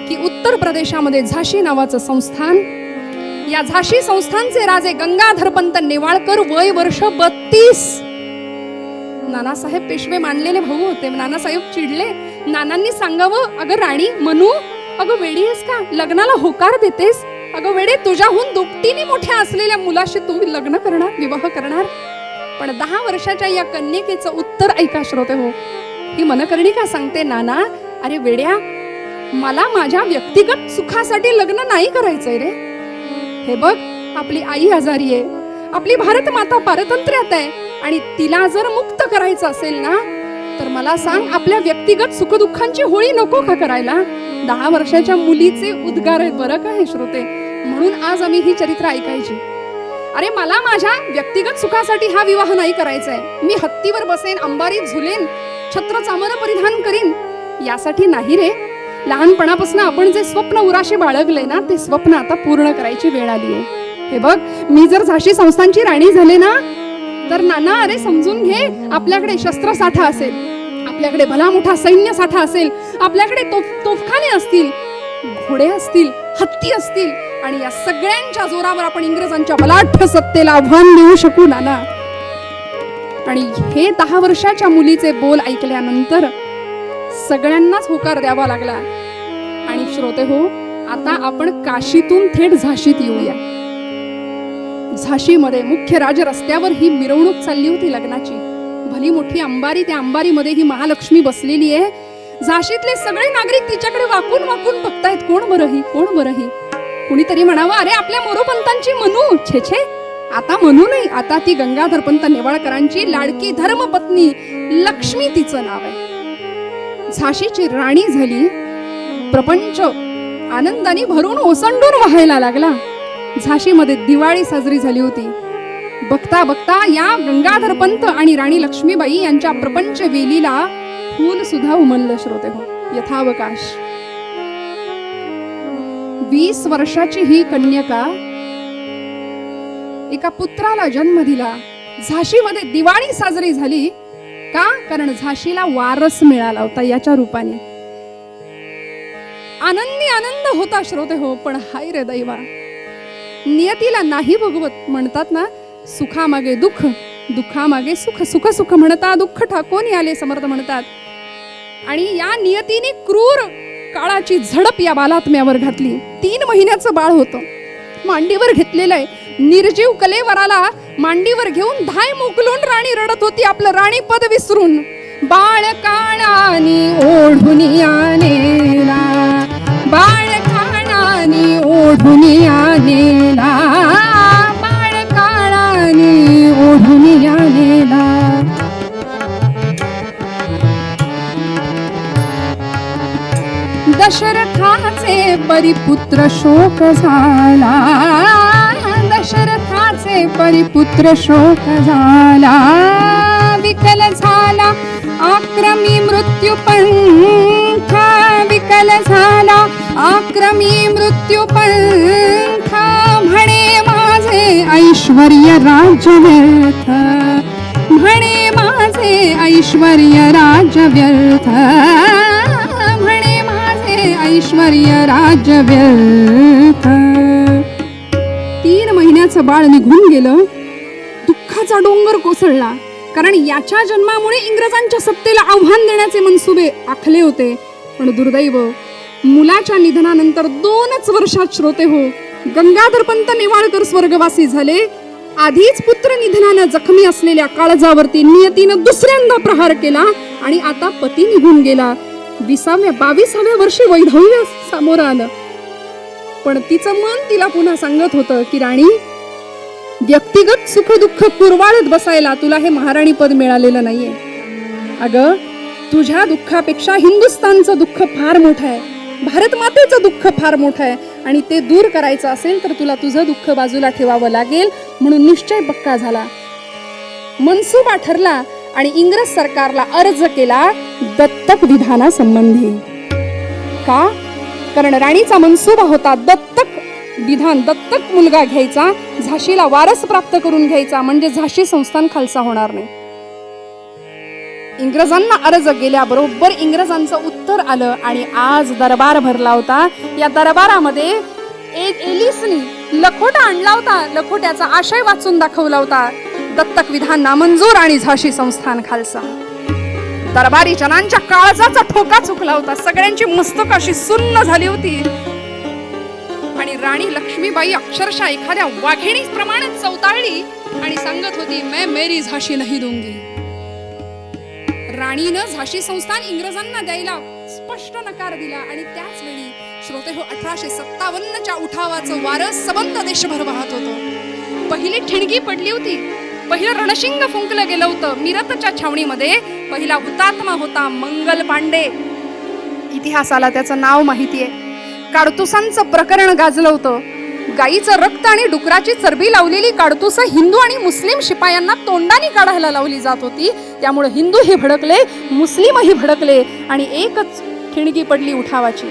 की उत्तर प्रदेशामध्ये झाशी नावाचं संस्थान. या झाशी संस्थानचे राजे गंगाधरपंत नेवाळकर, वय वर्ष 32. नानासाहेब पेशवे मानलेले भाऊ होते. नानासाहेब चिडले. नानांनी सांगावं, अगं राणी मनू, अगं वेडी आहेस का, लग्नाला होकार देतेस? अगं वेडे, तुझ्याहून दुपटीने मोठ्या असलेल्या मुलाशी तू लग्न करणार, विवाह करणार? पण 10 वर्षाच्या या कन्यकेचं उत्तर ऐका श्रोते हो. ही मनकर्णिका सांगते, नाना अरे वेड्या, मला माझ्या व्यक्तिगत सुखासाठी लग्न नाही करायचंय रे. हे बघ, आपली आई आजारी आहे, आपली भारत माता पारतंत्र्यात आहे, आणि तिला जर मुक्त करायचं असेल ना, तर मला सांग, आपल्या व्यक्तिगत सुखदुःखांची होळी नको का करायला? 10 वर्षाच्या मुलीचे उद्गार आहेत बरं का हे श्रोते. म्हणून आज आम्ही ही चरित्र ऐकायची. अरे मला माझ्या व्यक्तिगत सुखासाठी हा विवाह नाही करायचा आहे. मी हत्तीवर बसेन, अंबारीत झुलेन, छत्र चामर परिधान करीन, यासाठी नाही रे. लहानपणापासून आपण जे स्वप्न उराशी बाळगले ना, ते स्वप्न आता पूर्ण करायची वेळ आली आहे. हे बघ, मी जर झाशी संस्थानची राणी झाले ना, तर नाना अरे समजून घे, आपल्याकडे शस्त्रसाठा असेल, आपल्याकडे भला मोठा सैन्य साठा असेल, आपल्याकडे तोफखाने असतील, घोडे असतील, हत्ती असतील, आणि या सगळ्यांच्या जोरावर आपण इंग्रजांच्या बलाढ्य सत्तेला आव्हान देऊ शकू नाना. आणि हे 10 वर्षाच्या मुलीचे बोल ऐकल्यानंतर सगळ्यांनाच होकार द्यावा लागला. आणि श्रोते हो, आता आपण काशीतून थेट झाशीत येऊया. झाशीमध्ये मुख्य राज रस्त्यावर ही मिरवणूक चालली होती लग्नाची. भली मोठी अंबारी, त्या अंबारीमध्ये ही महालक्ष्मी बसलेली आहे. झाशीतले सगळे नागरिक तिच्याकडे वाकून वाकून बघतायत, कोण बरं ही, कोण बरं ही. कुणीतरी म्हणावं, अरे आपल्या मोरोपंतांची मनू. छे छे, आता मनू नाही, आता ती गंगाधरपंत नेवाळकरांची लाडकी धर्मपत्नी लक्ष्मी तिचं नाव आहे. झाशीची राणी झाली. प्रपंच आनंदाने भरून ओसंडून वाहायला लागला. झाशीमध्ये दिवाळी साजरी झाली होती. बघता बघता या गंगाधरपंत आणि राणी लक्ष्मीबाई यांच्या प्रपंच वेलीला फूल सुद्धा उमललं श्रोते हो, यथावकाश. 20 वर्षाची ही कन्यका एका पुत्राला जन्म दिला. झाशीमध्ये दिवाळी साजरी झाली का? कारण झाशीला वारस मिळाला होता याच्या रूपाने. आनंदी आनंद होता श्रोते हो. पण हाय रे दैवा, नियतीला नाही भगवत म्हणतात ना, सुखामागे दुःख, दुःखामागे सुख, सुख सुख म्हणता दुःख ठाकून आले समर्थ म्हणतात. आणि या नियतीने क्रूर काळाची झडप या बालात्म्यावर घातली. 3 महिन्याचं बाळ होतं, मांडीवर घेतलेलं आहे. निर्जीव कलेवराला मांडीवर घेऊन धाय मोकलून राणी रडत होती, आपलं राणी पद विसरून. बाळकाळानी ओढून आलेला, बाळकाळानी ओढून आलेला, बाळकाळानी ओढून आलेला. दशरथाचे परिपुत्र शोक झाला, दशरथाचे परिपुत्र शोक झाला. विकल झाला आक्रमी मृत्यू पंथ, विकल झाला आक्रमी मृत्यू पंथ. म्हणे माझे ऐश्वर्य राज्य व्यर्थ, म्हणे माझे ऐश्वर्य राज्य व्यर्थ, म्हणे माझे ऐश्वर्य राज्य व्यर्थ. 3 महिन्याचं बाळ निघून गेलं. दुःखाचा डोंगर कोसळला, कारण याच्या जन्मामुळे इंग्रजांच्या सत्तेला आव्हान देण्याचे मनसुबे आखले होते. पण दुर्दैव, मुलाच्या निधनानंतर 2च वर्षात श्रोते हो गंगाधर पंत नेवाळकर स्वर्गवासी झाले. आधीच पुत्र निधनानं जखमी असलेल्या काळजावरती नियतीनं दुसऱ्यांदा प्रहार केला आणि आता पती निघून गेला. 22व्या वर्षी वैधव्य समोर आलं. पण तिचं मन तिला पुन्हा सांगत होतं की राणी, व्यक्तिगत सुख दुःख कुरवाळत बसायला तुला हे महाराणी पद मिळालेलं नाहीये. अगं, तुझ्या दुःखापेक्षा हिंदुस्थानचं दुःख फार मोठं आहे, भारत मातेचं दुःख फार मोठं आहे. आणि ते दूर करायचं असेल तर तुला तुझं दुःख बाजूला ठेवावं लागेल. म्हणून निश्चय पक्का झाला, मनसुबा ठरला आणि इंग्रज सरकारला अर्ज केला दत्तक विधानासंबंधी. का? कारण राणीचा मनसुबा होता दत्तक विधान, दत्तक मुलगा घ्यायचा, झाशीला वारस प्राप्त करून घ्यायचा, म्हणजे झाशी संस्थान खालसा होणार नाही. इंग्रजांना अर्ज गेल्याबरोबर इंग्रजांचं उत्तर आलं आणि आज दरबार भरला होता. या दरबारामध्ये एलिसनी लखोटा आणला होता, लखोट्याचा आशय वाचून दाखवला होता, दत्तक विधान नामंजूर आणि झाशी संस्थान खालसा. दरबारी जनांच्या काळजाचा ठोका चुकला होता, सगळ्यांची मस्तक अशी सुन्न झाली होती. आणि राणी लक्ष्मीबाई अक्षरशः एखाद्या वाघिणीप्रमाणे चौताळली आणि सांगत होती, मैं मेरी झाशी नहीं दूंगी. राणीनं झाशी संस्थान इंग्रजांना द्यायला स्पष्ट नकार दिला. आणि त्याच वेळी श्रोते हो 1857च्या उठावाचं वारं सबंध देशभर वाहत होतं. पहिली ठिणगी पडली होती, पहिलं रणशिंग फुंकलं गेलं होतं. मिरतच्या छावणीमध्ये पहिला हुतात्मा होता मंगल पांडे. इतिहासाला त्याचं नाव माहिती आहे. काडतुसांचं प्रकरण गाजलं होतं. गाईचं रक्त आणि डुकराची चरबी लावलेली काडतुसं हिंदू आणि मुस्लिम शिपायांना तोंडाने काढायला लावली जात होती. त्यामुळे हिंदूही भडकले, मुस्लिमही भडकले आणि एकच ठिणगी पडली उठावाची.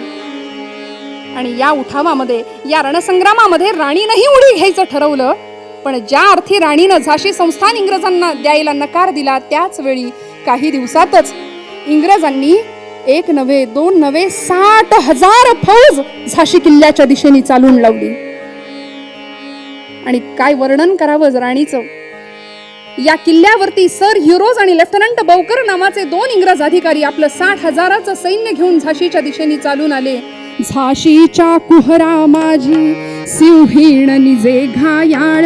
आणि या उठावामध्ये, या रणसंग्रामामध्ये राणीनंही उडी घ्यायचं ठरवलं. पण ज्या अर्थी राणीनं झाशी संस्थान इंग्रजांना द्यायला नकार दिला, त्याच वेळी काही दिवसातच इंग्रजांनी 1 नव्हे 2 नव्हे 60,000 फौज झाशी किल्ल्याच्या दिशेने चालून लावली. आणि काय वर्णन करावं राणीचं. या किल्ल्यावरती सर हिरोज आणि लेफ्टनंट बौकर नावाचे 2 इंग्रज अधिकारी आपलं 60,000चं सैन्य घेऊन झाशीच्या दिशेने चालून आले. झाशीच्या कुहरा माझी सिंहीण निजे घायाळ,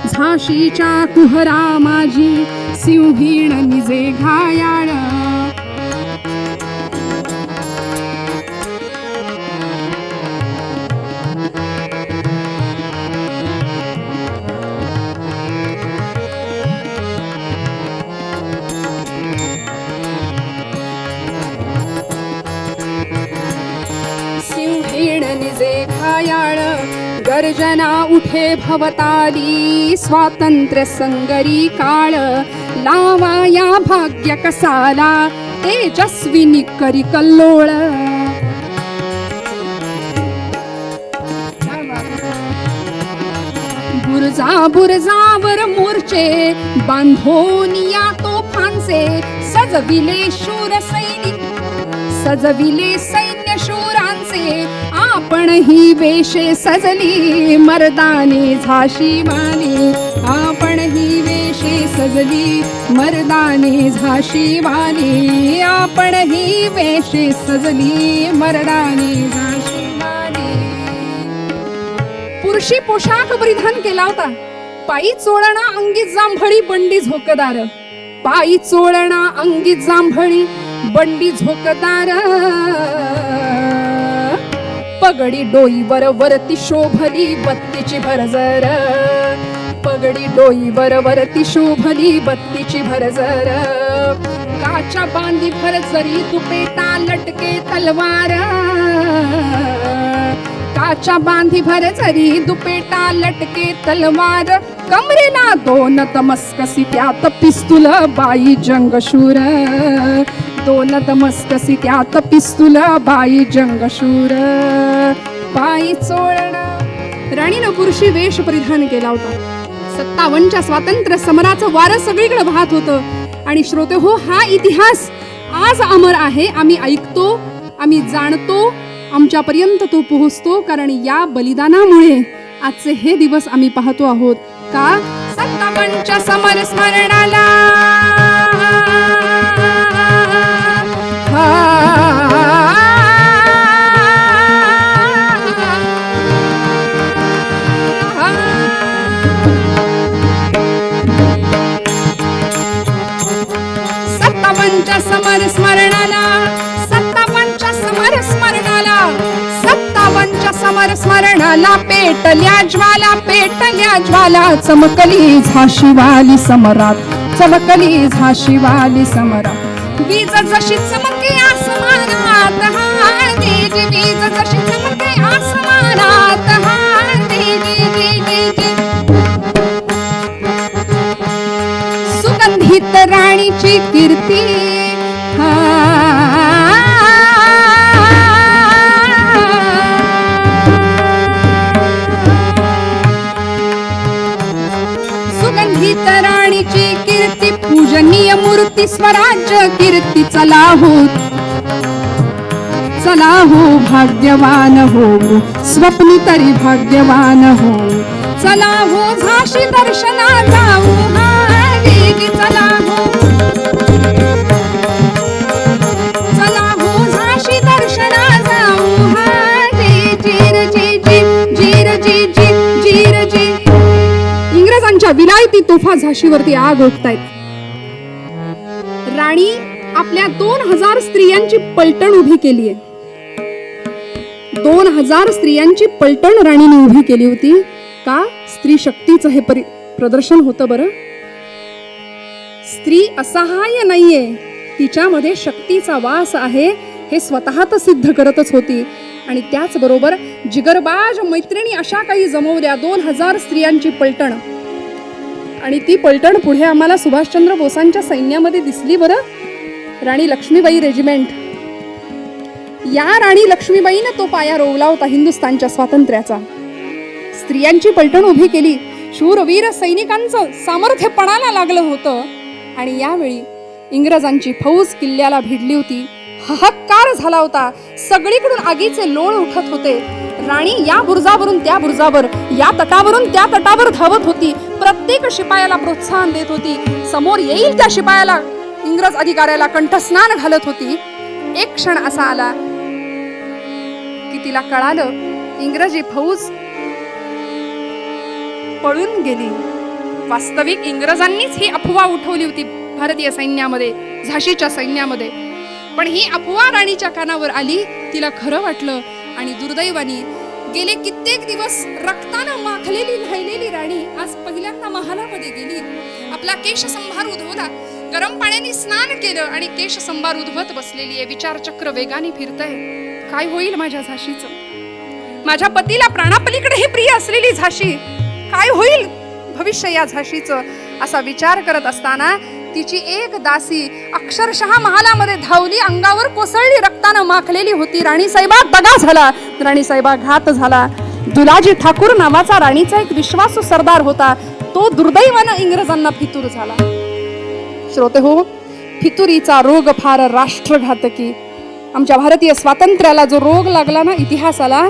झाशीच्या कुहरा माझी सिंहीण निजे घायाळ. गर्जना उठे भवताली स्वातंत्र्य संगरी काळ, लावा या भाग्य कसाला तेजस्विनी करी कल्लोळ. बुरजा बुरजावर मोर्चे बांधोनिया तोफांचे, सजविले शूर सैनिक सजविले सैन्य शूरांचे. आपण ही वेशे सजली मर्दानी झाशी वाली, आपण ही वेशे सजली मर्दानी झाशी वाली, आपण ही वेशे सजली मर्दानी झाशी वाली. पुरुषी पोशाख परिधान केला होता, पायी चोळणा अंगी जांभळी बंडी झोकदार. पायी चोळणा अंगी जांभळी बंडी झोकदार, पगडी डोईवर वरती शोभली बत्तीची भरजर, पगडी डोईवर वरती शोभली बत्तीची भरजर, काच्या बांधी भरजरी तुपेटा लटके तलवार, काच्या बांधी भरजरी दुपेटा लटके तलवार, कमरेला दोन तमस्कसी त्यात पिस्तूल बाई जंगशूर, दोन तमस्कसी त्यात पिस्तूल बाई जंगशूर, पायी चोळणा. राणीनं पुरुषी वेश परिधान केला होता. 57च्या स्वातंत्र्य समराचं वारं सगळीकडे वाहत होतं. आणि श्रोते हो, हा इतिहास आज अमर आहे. आम्ही ऐकतो, आम्ही जाणतो, आमच्यापर्यंत तो पोहोचतो, कारण या बलिदानामुळे आजचे हे दिवस आम्ही पाहतो आहोत. का 57च्या समर स्मरणाला समर स्मरणाला, 57च्या समर स्मरणाला, 57च्या समर स्मरणाला पेटल्या ज्वाला, पेटल्या ज्वाला, चमकली झाशीवाली समरात, चमकली झाशीवाली समरात, वीज जशी चमके आसमानात, हा वीज वीज जशी चमके आसमानात, हा सुगंधित राणीची कीर्ती, सुगंधित राणीची कीर्ती, पूजनीय मूर्ती स्वराज्य कीर्ती, चला हो चला हो भाग्यवान हो, स्वप्नी तरी भाग्यवान हो, चला हो झाशी दर्शना जाऊ, चला हो चला हो झाशी दर्शना जाऊ, जीर जी जी जीर जी जी जीर जी. इंग्रजांच्या विलायती तोफा झाशीवरती आग ओढतायत. राणी आपल्या 2000 स्त्रियांची पलटण उभी केली आहे. 2000 स्त्रियांची पलटण राणीने उभी केली होती. का? स्त्री शक्तीचं हे प्रदर्शन होतं. बरं, स्त्री असहाय्य नाहीये, तिच्यामध्ये शक्तीचा वास आहे हे स्वतः तर सिद्ध करतच होती. आणि त्याचबरोबर जिगरबाज मैत्रिणी अशा काही जमवल्या 2000 स्त्रियांची पलटण. आणि ती पलटण पुढे आम्हाला सुभाषचंद्र बोसांच्या सैन्यामध्ये दिसली. बरं, राणी लक्ष्मीबाई रेजिमेंट, या राणी लक्ष्मीबाईने तो पाया रोवला होता हिंदुस्थानच्या स्वातंत्र्याचा. स्त्रियांची पलटण उभी केली. शूरवीर सैनिकांचं सामर्थ्य पणाला लागलं होतं. आणि यावेळी इंग्रजांची फौज किल्ल्याला भिडली होती. हाहाकार झाला होता. सगळीकडून आगीचे लोळ उठत होते. राणी या बुरुजावरून त्या बुरुजावर, या तटावरून त्या तटावर धावत होती. प्रत्येक शिपायाला प्रोत्साहन देत होती. समोर येईल त्या शिपायाला, इंग्रज अधिकाऱ्याला कंठस्नान घालत होती. एक क्षण असा आला की तिला कळालं इंग्रजी फौज पळून गेली. वास्तविक इंग्रजांनीच ही अफवा उठवली होती भारतीय सैन्यामध्ये, झाशीच्या सैन्यामध्ये. पण ही अफवा राणीच्या कानावर आली. तिला खरं वाटलं. आणि दुर्दैवानी गेले कित्येक दिवस रक्तानं माखलेली न्हायलेली राणी आज पहिल्यांदा महालामध्ये गेली. आपला केशसंभार उधवला, गरम पाण्याने स्नान केलं आणि केशसंभार उधवत बसलेली आहे. विचारचक्र वेगाने फिरतंय. काय होईल माझ्या झाशीचं? माझ्या पतीला प्राणापलीकडे हे प्रिय असलेली झाशी, काय होईल भविष्य या झाशीचं? असा विचार करत असताना तिची एक दासी अक्षरशः महालामध्ये धावली. अंगावर कोसळली, रक्तानं माखलेली होती. राणीसाहेबा दगा झाला, राणीसाहेबा घात झाला. दुलाजी ठाकूर नावाचा राणीचा एक विश्वासू सरदार होता. तो दुर्दैवानं इंग्रजांना फितूर झाला. श्रोते हो, फितुरीचा रोग फार राष्ट्रघातकी. आमच्या भारतीय स्वातंत्र्याला जो रोग लागला ना इतिहासाला,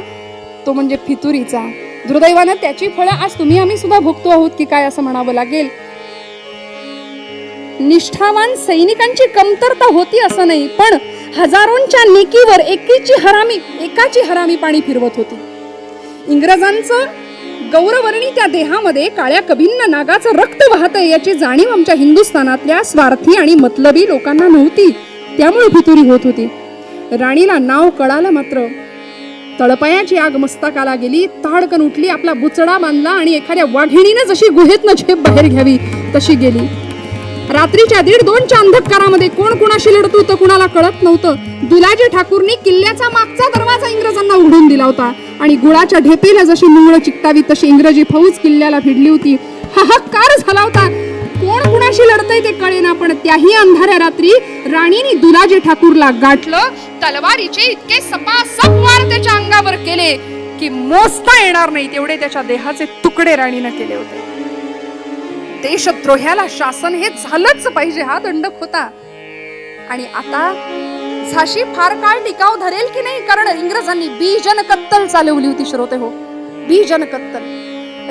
तो म्हणजे फितुरीचा. दुर्दैवानं त्याची फळं आज तुम्ही आम्ही सुद्धा भोगतो आहोत की काय असं म्हणावं लागेल. निष्ठावान सैनिकांची कमतरता होती असं नाही, पण हजारोंच्या नेकीवर एकाची हरामी पाणी फिरवत होती. इंग्रजांचं गौरवर्णी त्या देहामध्ये काळ्या कभिन्न नागाचं रक्त वाहतंय याची जाणीव आमच्या हिंदुस्थानातल्या स्वार्थी आणि मतलबी लोकांना नव्हती. त्यामुळे फितुरी होत होती. राणीला नाव कळालं मात्र तळपायाची आग मस्तकाला गेली. ताडकन उठली, आपला बुचडा बांधला आणि एखाद्या वाघिणीने जशी गुहेतनं झेप बाहेर घ्यावी तशी गेली. रात्रीच्या 1:30-2च्या अंधकारामध्ये कोण कुणाशी लढत होतं कुणाला कळत नव्हतं. दुलाजी ठाकूरनी किल्ल्याचा मागचा दरवाजा इंग्रजांना उघडून दिला होता आणि गुळाच्या ढेपीला जशी मुंगळं चिकटावी तशी इंग्रजी फौज किल्ल्याला भिडली होती. हाहाकार झाला होता. कोण कुणाशी लढतंय ते कळेना, पण त्याही अंधाऱ्या रात्री राणीने दुलाजी ठाकूरला गाठलं. तलवारीचे इतके सपासप वार त्याच्या अंगावर केले की मोजता येणार नाही तेवढे त्याच्या देहाचे तुकडे राणीने केले होते. देशद्रोह्याला शासन हे झालंच पाहिजे हा दंडक होता. आणि आता झाशी फार काळ टिकाव धरेल की नाही, कारण इंग्रजांनी बीजन कत्तल चालवली होती. श्रोते हो, बीजन कत्तल.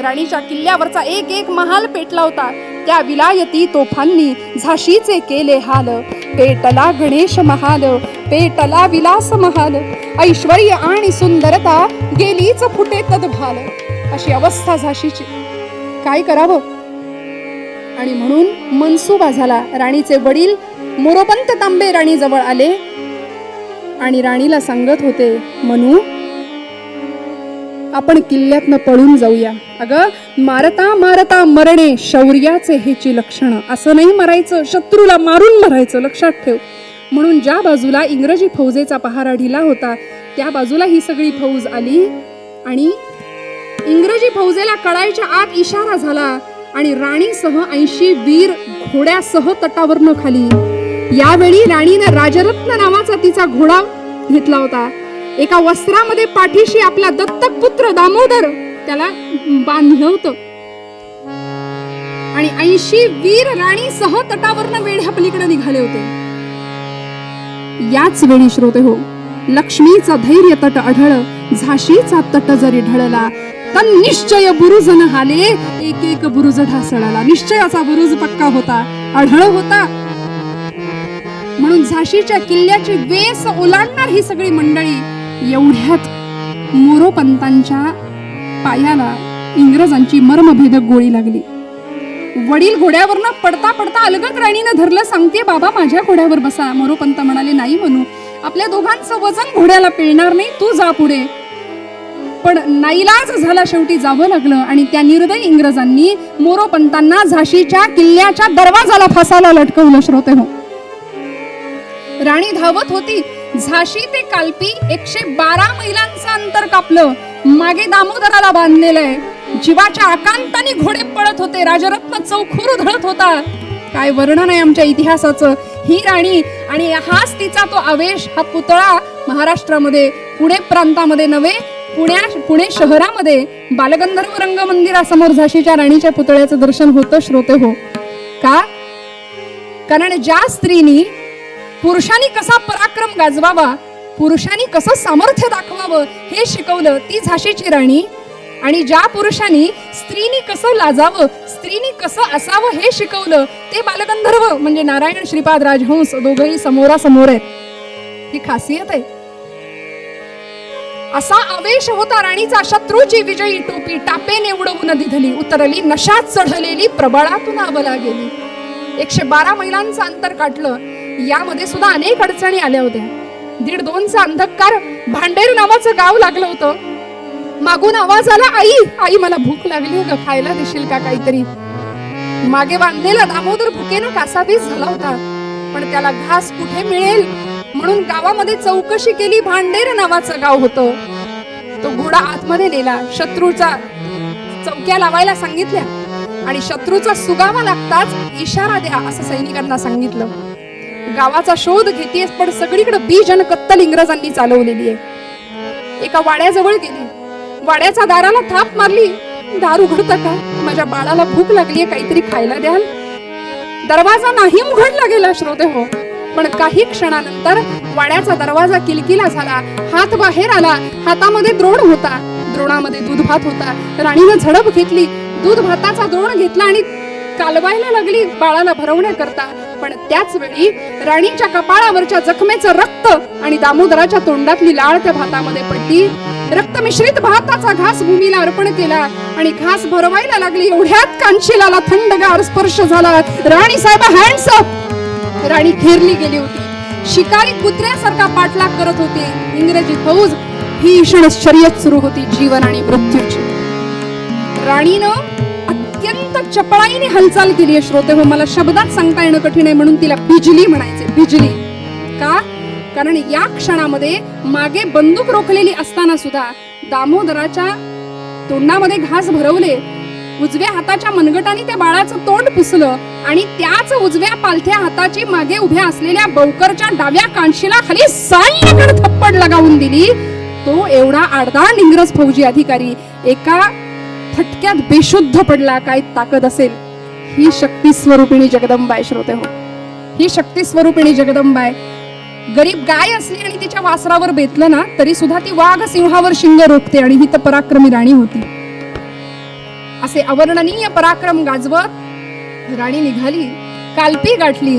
राणीच्या किल्ल्यावरचा एक एक महाल पेटला होता. त्या विलायती तोफांनी झाशीचे केले हाल. पेटला गणेश महाल, पेटला विलास महाल, ऐश्वर्य आणि सुंदरता गेलीच फुटे तदभाल. अशी अवस्था झाशीची. काय करावं? आणि म्हणून मनसुबा झाला. राणीचे वडील मोरोपंत तांबे राणी जवळ आले आणि राणीला सांगत होते, मनू आपण किल्ल्यातनं पळून जाऊया. अगं, मारता मारता मरणे शौर्याचे हेची लक्षणं. असं नाही मरायचं, शत्रूला मारून मरायचं, लक्षात ठेव. म्हणून ज्या बाजूला इंग्रजी फौजेचा पहारा ढिला होता त्या बाजूला ही सगळी फौज आली आणि इंग्रजी फौजेला कळायच्या आत इशारा झाला आणि राणीसह 80 वीर घोड्यासह तटावरनं खाली. यावेळी राणीने राजरत्न नावाचा तिचा घोडा घेतला होता. एका वस्त्रामध्ये पाठीशी आपला दत्तक पुत्र दामोदर त्याला बांधलं होतं आणि 80 वीर राणीसह तटावरनं वेढ्या पलीकडे निघाले होते. याच वेळी श्रोते हो, लक्ष्मीचा धैर्य तट अढळ, झाशीचा तट जरी ढळला, तन निश्चय बुरुज न हाले, एक एक बुरुज ढासळाला. निश्चयाचा बुरुज पक्का होता, अढळ होता. म्हणून झाशीच्या किल्ल्याची वेस ओलांडणार ही सगळी मंडळी. एवढ्यात मोरोपंतांच्या पायाला इंग्रजांची मर्मभेदक गोळी लागली. वडील घोड्यावरनं पडता पडता अलगद राणीनं धरलं. सांगते, बाबा माझ्या घोड्यावर बसा. मोरोपंत म्हणाले, नाही म्हणू, आपल्या दोघांचं वजन घोड्याला पेलणार नाही, तू जा पुढे. पण नाईलाज झाला, शेवटी जावं लागलं आणि त्या निर्दयी इंग्रजांनी मोरोपंतांना झाशीच्या किल्ल्याच्या दरवाजाला फासाला लटकवलं. श्रोते हो, राणी धावत होती. झाशी ते कालपी 112 मैलांचं अंतर कापलं. मागे दामोदराला बांधलेलं आहे. जीवाच्या आकांताने घोडे पळत होते. राजरत्न चौखूर धरत होता. काय वर्णन आहे आमच्या इतिहासाचं. ही राणी आणि हाच तिचा तो आवेश. हा पुतळा महाराष्ट्रामध्ये, पुणे प्रांतामध्ये नव्हे, पुणे शहरामध्ये बालगंधर्व रंगमंदिरासमोर झाशीच्या राणीच्या पुतळ्याचं दर्शन होतं. श्रोते हो, का? कारण ज्या स्त्रीनी पुरुषांनी कसा पराक्रम गाजवावा, पुरुषांनी कसं सामर्थ्य दाखवावं हे शिकवलं ती झाशीची राणी. आणि ज्या पुरुषांनी स्त्रीनी कसं लाजावं, स्त्रीनी कसं असावं हे शिकवलं ते बालगंधर्व म्हणजे नारायण श्रीपाद राजहंस. दोघंही समोरासमोर आहेत. ही खासियत आहे. असा आवेश होता राणीचा. शत्रूची विजयी टोपी टापेने उडवून दिधली, उतरली नशात चढलेली, प्रबळातून आवला गेली. 112 मैलांचं अंतर काढलं. यामध्ये सुद्धा अनेक अडचणी आल्या होत्या. 1:30-2चा अंधकार. भांडेर नावाचं गाव लागलं होतं. मागून आवाज आला, आई आई मला भूक लागली ग, खायला देशील का काहीतरी. मागे बांधलेला दामोदर भुकेनं कासावीस झाला होता, पण त्याला घास कुठे मिळेल म्हणून गावामध्ये चौकशी केली. भांडेर नावाचं गाव होतं. तो घोडा आतमध्ये नेला. शत्रूचा चौक्या लावायला सांगितल्या आणि शत्रूचा सुगावा लागताच इशारा द्या असं सैनिकांना सांगितलं. गावाचा शोध घेतीये, पण सगळीकडे बीजन कत्तल इंग्रजांनी चालवलेली आहे. एका वाड्याजवळ गेली. वाड्याच्या दाराला थाप मारली. दार उघडता का? माझ्या बाळाला भूक लागलीये, काहीतरी खायला द्याल? दरवाजा नाही उघडला गेला. श्रोते हो, पण काही क्षणानंतर वाड्याचा दरवाजा किलकिला झाला. हात बाहेर आला. हातामध्ये द्रोण होता. द्रोणामध्ये दूध भात होता. राणीनं झडप घेतली. दूध भाताचा द्रोण घेतला आणि कालवायला लागली बाळाला भरवण्याकरता. पण त्याच वेळी राणीच्या कपाळावरच्या जखमेचं रक्त आणि दामोदराच्या तोंडातली लाळ त्या भातामध्ये पडली. रक्त मिश्रित भाताचा घास भूमीला अर्पण केला आणि घास भरवायला लागली. एवढ्यात कांशिलाला थंडगार स्पर्श झाला. राणी साहेब हँड्स अप. राणी घेरली गेली होती. शिकारी कुत्र्यासारखा पाठलाग करत होते. इंग्रजी फौज भीषण शर्यत सुरू होती जीवन आणि मृत्यूची. राणीनं अत्यंत चपळाईने हालचाल केली आहे श्रोते हो. मला शब्दात सांगता येणं कठीण आहे म्हणून तिला बिजली म्हणायचे. बिजली का? कारण या क्षणामध्ये मागे बंदूक रोखलेली असताना सुद्धा दामोदराच्या तोंडामध्ये घास भरवले. उजव्या हाताच्या मनगटाने त्या बाळाचं तोंड पुसलं आणि त्याच उजव्या पालथ्या हाताची मागे उभ्या असलेल्या बौकरच्या डाव्या कांशीला खाली साईकडे थप्पड लगावून दिली. तो एवढा आडदांड इंग्रज फौजी अधिकारी एका फटक्यात बेशुद्ध पडला. काय ताकद असेल! ही शक्ती स्वरूपिणी जगदंबा आहे श्रोते हो. ही शक्ती स्वरूपिणी जगदंबा आहे. गरीब गाय असली आणि तिच्या वासरावर बेतलं ना तरी सुद्धा ती वाघ सिंहावर शिंग रोखते आणि ही तर पराक्रमी राणी होती. असे अवर्णनीय पराक्रम गाजवत राणी निघाली. कालपी गाठली.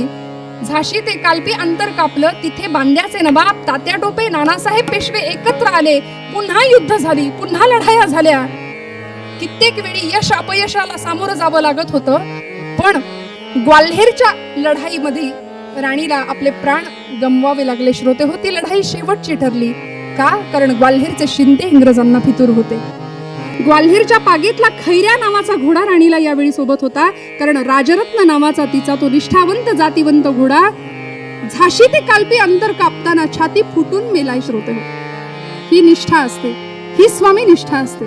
झाशी ते कालपी अंतर कापलं. तिथे बांद्याचे नवाब तात्या टोपे नानासाहेब पेशवे एकत्र आले. पुन्हा युद्ध झाली. पुन्हा लढाया झाल्या. कित्येक वेळी यश अपयशाला सामोरं जावं लागत होतं. पण ग्वाल्हेरच्या लढाईमध्ये राणीला आपले प्राण गमवावे लागले श्रोते हो. ती लढाई शेवटची ठरली. का? कारण ग्वाल्हेरचे शिंदे इंग्रजांना फितूर होते. ग्वाल्हेरच्या पागेतला खैऱ्या नावाचा घोडा राणीला यावेळी सोबत होता. कारण राजरत्न नावाचा तिचा तो निष्ठावंत जातीवंत घोडा झाशी ते कालपी अंतर कापताना छाती फुटून मेलाय श्रोते हो. ही निष्ठा असते. ही स्वामी निष्ठा असते.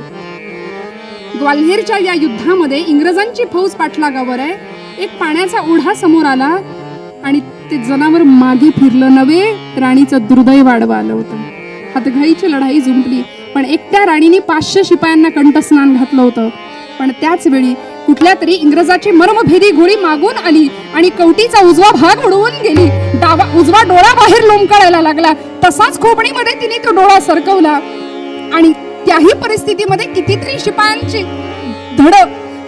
ग्वाल्हेरच्या या युद्धामध्ये इंग्रजांची फौज पाठलागावर आहे. एक पाण्याचा ओढा समोर आला आणि ते जनावर मागे फिरलं नव्हे. राणीचं दुर्दैव आडवं आलं होतं. हातघाईची लढाई जुंपली. पण एकट्या राणीने 500 शिपायांना कंठस्नान घातलं होतं. पण त्याच वेळी कुठल्या तरी इंग्रजाची मर्मभेदी गोळी मागून आली आणि कवटीचा उजवा भाग उडवून गेली. उजवा डोळा बाहेर लोंबकळायला लागला. तसाच खोपडीमध्ये तिने तो डोळा सरकवला आणि त्याही परिस्थितीमध्ये कितीतरी शिपायांची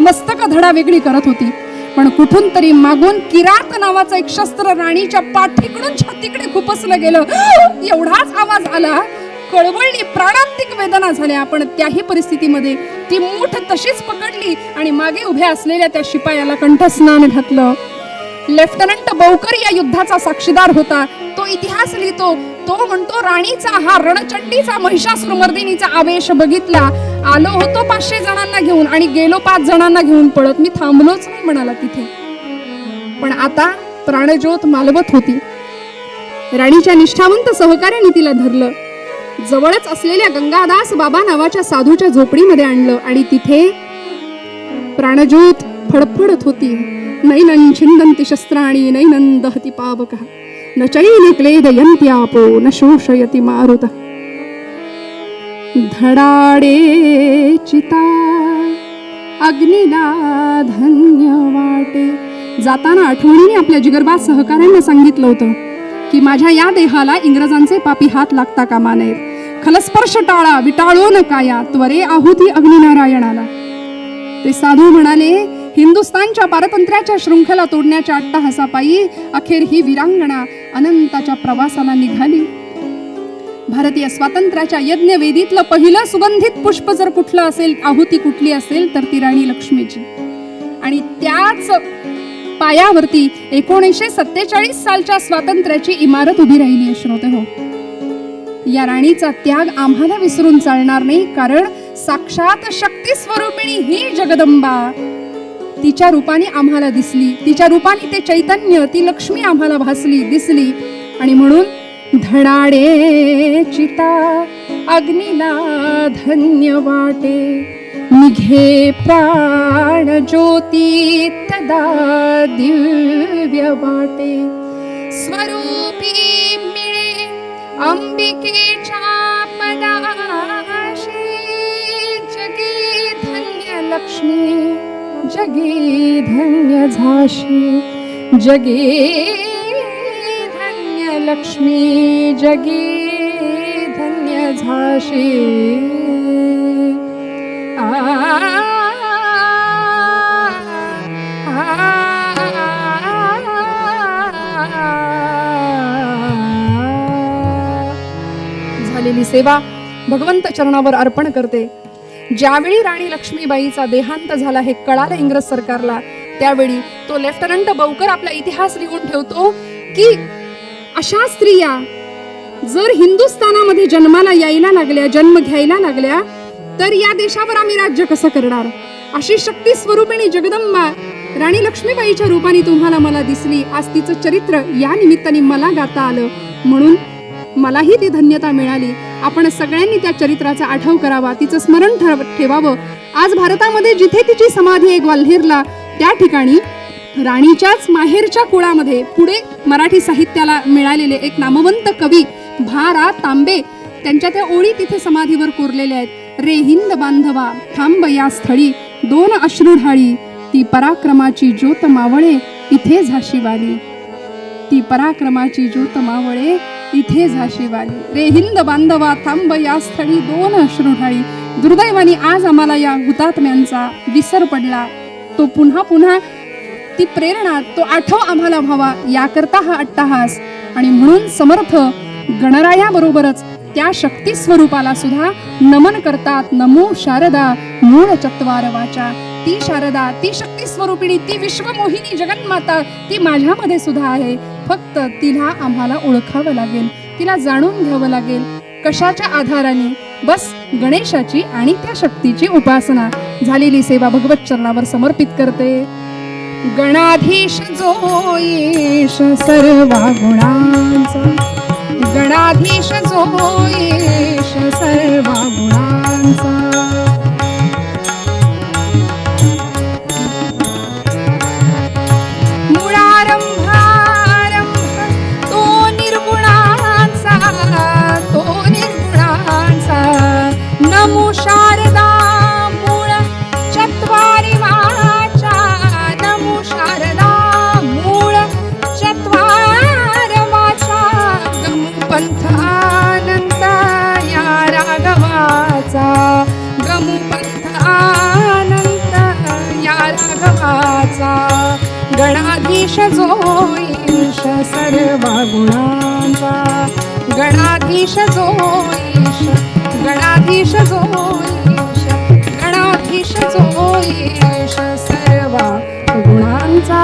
मस्तक धडा वेगळी करत होती. पण कुठून तरी मागून किरात नावाचं एक शस्त्र राणीच्या पाठीकडून छातीकडे खुपसलं गेलं. एवढाच आवाज आला. कळवळली. प्राणांतिक वेदना झाल्या. पण त्याही परिस्थितीमध्ये ती मूठ तशीच पकडली आणि मागे उभ्या असलेल्या त्या शिपायाला कंठस्नान घातलं. लेफ्टनंट बौकर या युद्धाचा साक्षीदार होता. तो इतिहास लिहितो. तो म्हणतो राणीचा हा रणचंडीचा महिषासुरमर्दिनीचा आवेश बघितला. आलो होतो 500 जणांना घेऊन आणि गेलो 5 जणांना घेऊन पळत. मी थांबलोच नाही म्हणाला तिथे. पण आता प्राणज्योत मालवत होती. राणीच्या निष्ठावंत सहकार्याने तिला धरलं. जवळच असलेल्या गंगादास बाबा नावाच्या साधूच्या झोपडीमध्ये आणलं आणि तिथे प्राणज्योत फडफडत होती. नैनं छिंदन्ति शस्त्राणि नैनं दहति पावकः न चैन क्लेदयन्ति आपो न शोषयति मारुतः. धडाडे चिता अग्निला धन्य वाटे. जाताना आठवणीने आपल्या जिगरबाज सहकाऱ्यांना सांगितलं होतं की माझ्या या देहाला इंग्रजांचे पापी हात लागता कामा नयेत. खलस्पर्श टाळा विटाळो न काया त्वरे आहुती अग्निनारायणाला. ते साधू म्हणाले हिंदुस्थानच्या पारतंत्र्याच्या शृंखला तोडण्याच्या अट्टहासापायी अखेर ही वीरांगणा अनंताच्या प्रवासाला निघाली. भारतीय स्वातंत्र्याच्या यज्ञवेदीतलं पहिलं सुगंधित पुष्प जर कुठलं असेल, आहुती कुठली असेल तर ती राणी लक्ष्मीची. आणि त्याच पायावरती 1947 सालच्या स्वातंत्र्याची इमारत उभी राहिली आहे श्रोते हो. या राणीचा त्याग आम्हाला विसरून चालणार नाही. कारण साक्षात शक्ती स्वरूपिणी ही जगदंबा तिच्या रूपाने आम्हाला दिसली. तिच्या रूपाने ते चैतन्य ती लक्ष्मी आम्हाला भासली दिसली. आणि म्हणून धडाडे चिता अग्निला धन्य वाटे निघे प्राण ज्योती तदा दिव्य वाटे. स्वरूपी मिळे अंबिकेच्या पदाशी जगी धन्य लक्ष्मी जगी धन्य झाशी. जगी धन्य लक्ष्मी जगी धन्य झाशी. झालेली सेवा भगवंत चरणावर अर्पण करते. ज्यावेळी राणी लक्ष्मीबाईचा देहांत झाला हे कळालं इंग्रज सरकारला, त्यावेळी तो लेफ्टनंट बौकर आपला इतिहास लिहून ठेवतो की अशा स्त्रिया जर हिंदुस्थानामध्ये जन्माला यायला लागल्या, जन्म घ्यायला लागल्या, तर या देशावर आम्ही राज्य कसं करणार. अशी शक्ती स्वरूपिणी जगदंबा राणी लक्ष्मीबाईच्या रूपाने तुम्हाला मला दिसली. आज तिचं चरित्र या निमित्ताने मला गाता आलं, म्हणून मलाही ती धन्यता मिळाली. आपण सगळ्यांनी त्या चरित्राचा आठव करावा, तिचं स्मरण ठेवावं. आज भारतामध्ये जिथे तिची समाधी आहे ग्वाल्हेरला, त्या ठिकाणी राणीच्याच माहेरच्या कुळामध्ये पुढे मराठी साहित्याला मिळालेले एक नामवंत कवी भा. रा. तांबे, त्यांच्या त्या ओळी तिथे समाधीवर कोरलेल्या आहेत. रे हिंद बांधवा थांब या स्थळी, दोन अश्रू ढाळी, ती पराक्रमाची ज्योत मावळे इथे झाशी वाली. ती पराक्रमाची ज्योत मावळे इथे झाशी वाली. रे हिंद बांधवा थांब या स्थळी, दोन अश्रू ढाळी. दुर्दैवाने आज आम्हाला या हुतात्म्यांचा विसर पडला. तो पुन्हा पुन्हा ती प्रेरणा, तो आठव आम्हाला व्हावा, याकरता हा अट्टहास. आणि म्हणून समर्थ गणरायाबरोबरच त्या शक्ती स्वरूपाला सुद्धा नमन करतात. नमो शारदा मूळ चत्वार वाचा. ती शारदा, ती शक्ती स्वरूपिणी, ती विश्वमोहिनी जगन्माता, ती माझ्यामध्ये सुद्धा आहे. फक्त तिला आम्हाला ओळखावं लागेल, तिला जाणून घ्यावं लागेल. कशाच्या आधाराने? बस गणेशाची आणि त्या शक्तीची उपासना. झालेली सेवा भगवत चरणावर समर्पित करते. गणाधीश जो येश सर्वा गुणांचा, गणाधीश जो येश सर्वा गुणांचा. मूळारंभ आरंभ तो निर्गुणांचा, तो निर्गुणांचा. नमो शारदा मूळ चत्वारी वाचा, नमो शारदा मूळ चत्वार वाचा. गमुपंथ अनंत या राघवाचा, गमुपंथ अनंत या राघवाचा. गणाधीश जो ईश सर्वा गुणांचा, गणाधीश जो ईश, गणाधीश जो ईश, गणाधीश जो ईश सर्वा गुणांचा.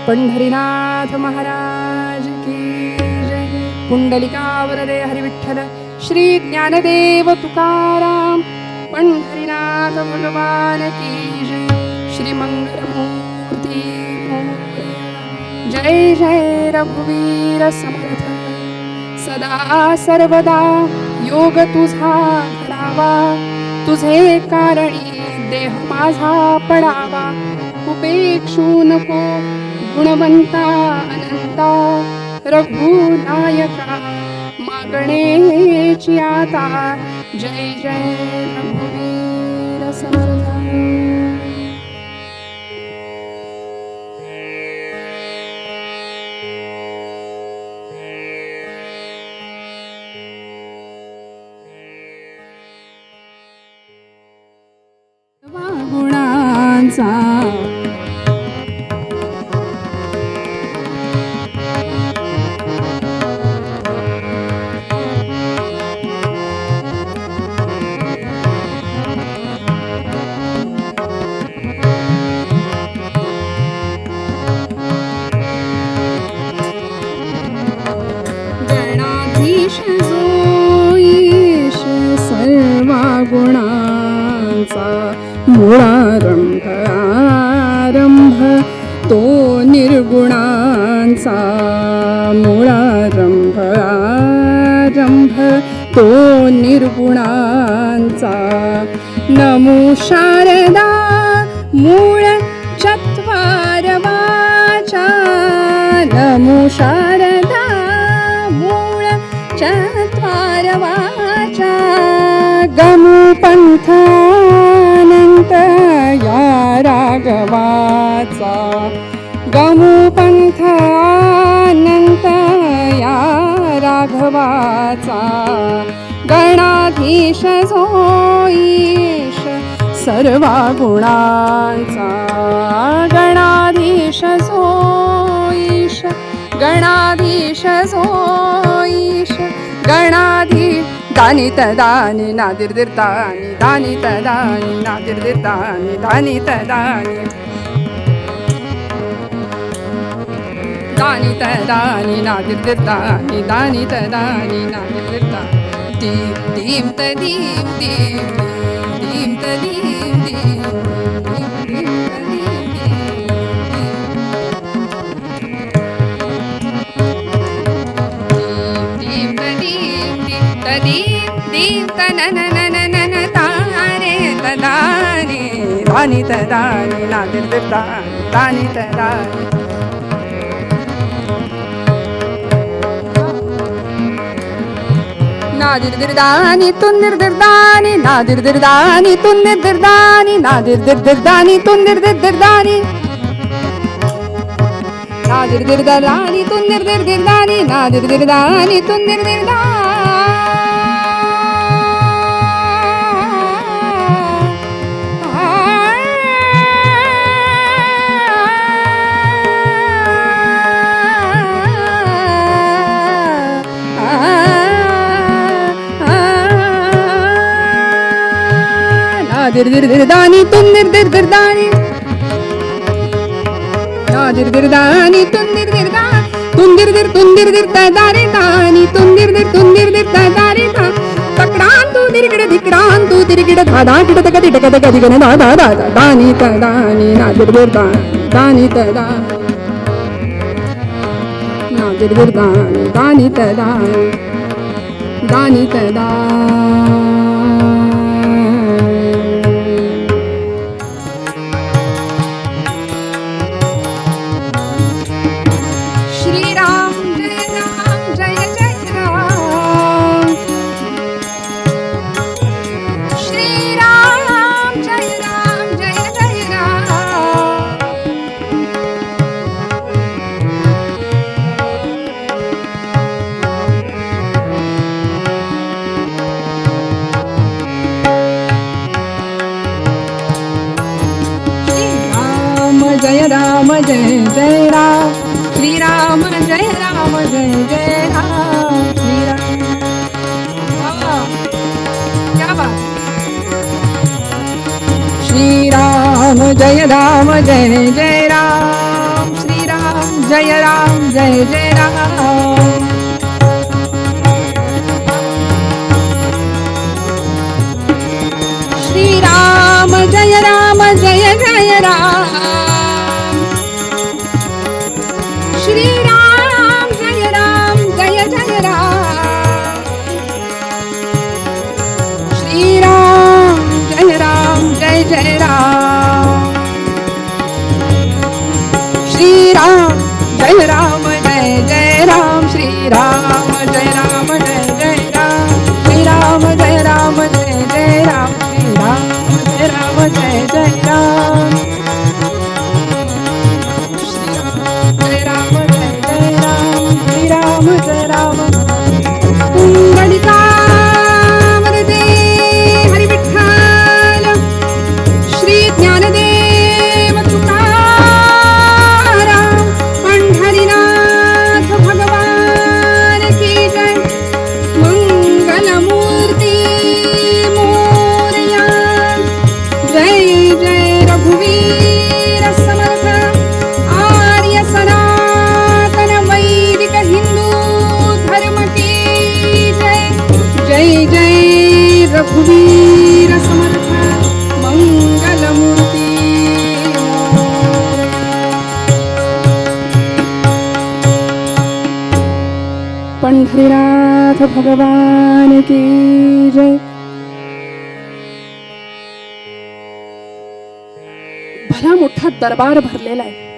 पंढरीनाथ महाराज की जय. पुंडलिकावरदे हरिविठ्ठल श्री ज्ञानदेव तुकाराम. पंढरीनाथ भगवान की जय. श्री मंगलमूर्ती मोरया. जय जय रघुवीर समर्थ. सदा सर्वदा योग तुझा घडावा, तुझे कारणी देह माझा पडावा. उपेक्षू नको गुणवंता अनंता, रघुनायका मागणेची आता. जय जय रघुवीर समर्थ. गुणांचा गणाधीश जो ईश सर्वा गुणांचा. मूळारंभ आरंभ तो निर्गुणांचा, मूळारंभ आरंभ तो निर्गुणांचा. नमो शारदा मूळ चत्वार वाचा, नमो शारदा मूळ चत्वार वाचा. गमुपंथ अनंत या राघवाचा, गमुपंथ अनंत या राघवाचा. गणाधीश जो ईश सर्वा गुणांचा, गणाधीश जो ईश, गणाधीश जो ईश गणाधीश दानी तदानी नादिर्दिर्दानी दानी तदानी नादिर्दिर्दानी दानी तदानी दानी तदानी नादिर्दिर्दानी दानी तदानी नादिर्दिर्दानी दीम तदीम दीम दीम तदीम दीम दीम तदीम दीम तनननननन तारे तदानी दानी तदानी नादिर्दिर्दानी दानी तदानी नादिर्दिर्दानी तुन्दिर्दिर्दानी नादिर्दिर्दानी तुन्दिर्दिर्दानी नादिर्दिर्दिर्दानी तुन्दिर्दिर्दिर्दानी नादिर्दिर्दानी तुन्दिर्दिर्दिर्दानी नादिर्दिर्दानी तुन्दिर्दिर्दानी नादिर्दिर्दानी तुन्दिर्दिर्दानी नादिर्दिर्दानी तुन्दिर्दिर्दा तुन्दिर्दिर तुन्दिर्दिर तदारे दानी तुन्दिर्दिर तुन्दिर्दिर तदारे दा तक्रांतु दिर्गिड दिक्रांतु दिर्गिड धादा किड तक तिट कद कदी गन दादा दादा दानी तदानी नादिर्दिर्दानी दानी तदानी नादिर्दिर्दानी दानी तदानी दानी तदानी जय राम जय जय राम श्री राम जय राम जय जय राम श्री राम क्या बात श्री राम जय राम जय जय राम श्री राम जय जय राम श्री राम जय जय राम श्री राम जय जय राम श्री राम जय जय राम श्री राम जय जय राम श्री राम जय जय राम श्री राम जय जय राम श्री राम जय जय राम राम जय राम पुंडलिकावरदे हरी विठ्ठल श्री ज्ञानदेव तुकाराम पंढरीनाथ भगवान की जय मंगलमूर्ती मोरया जय जय रघुवीर समर्थ आर्य सनातन वैदिक हिंदू धर्म की जय जय जय रघुवीर समर्थ मंगलमूर्ती पंढरीनाथ भगवान की जय. भला मोठा दरबार भरलेला आहे.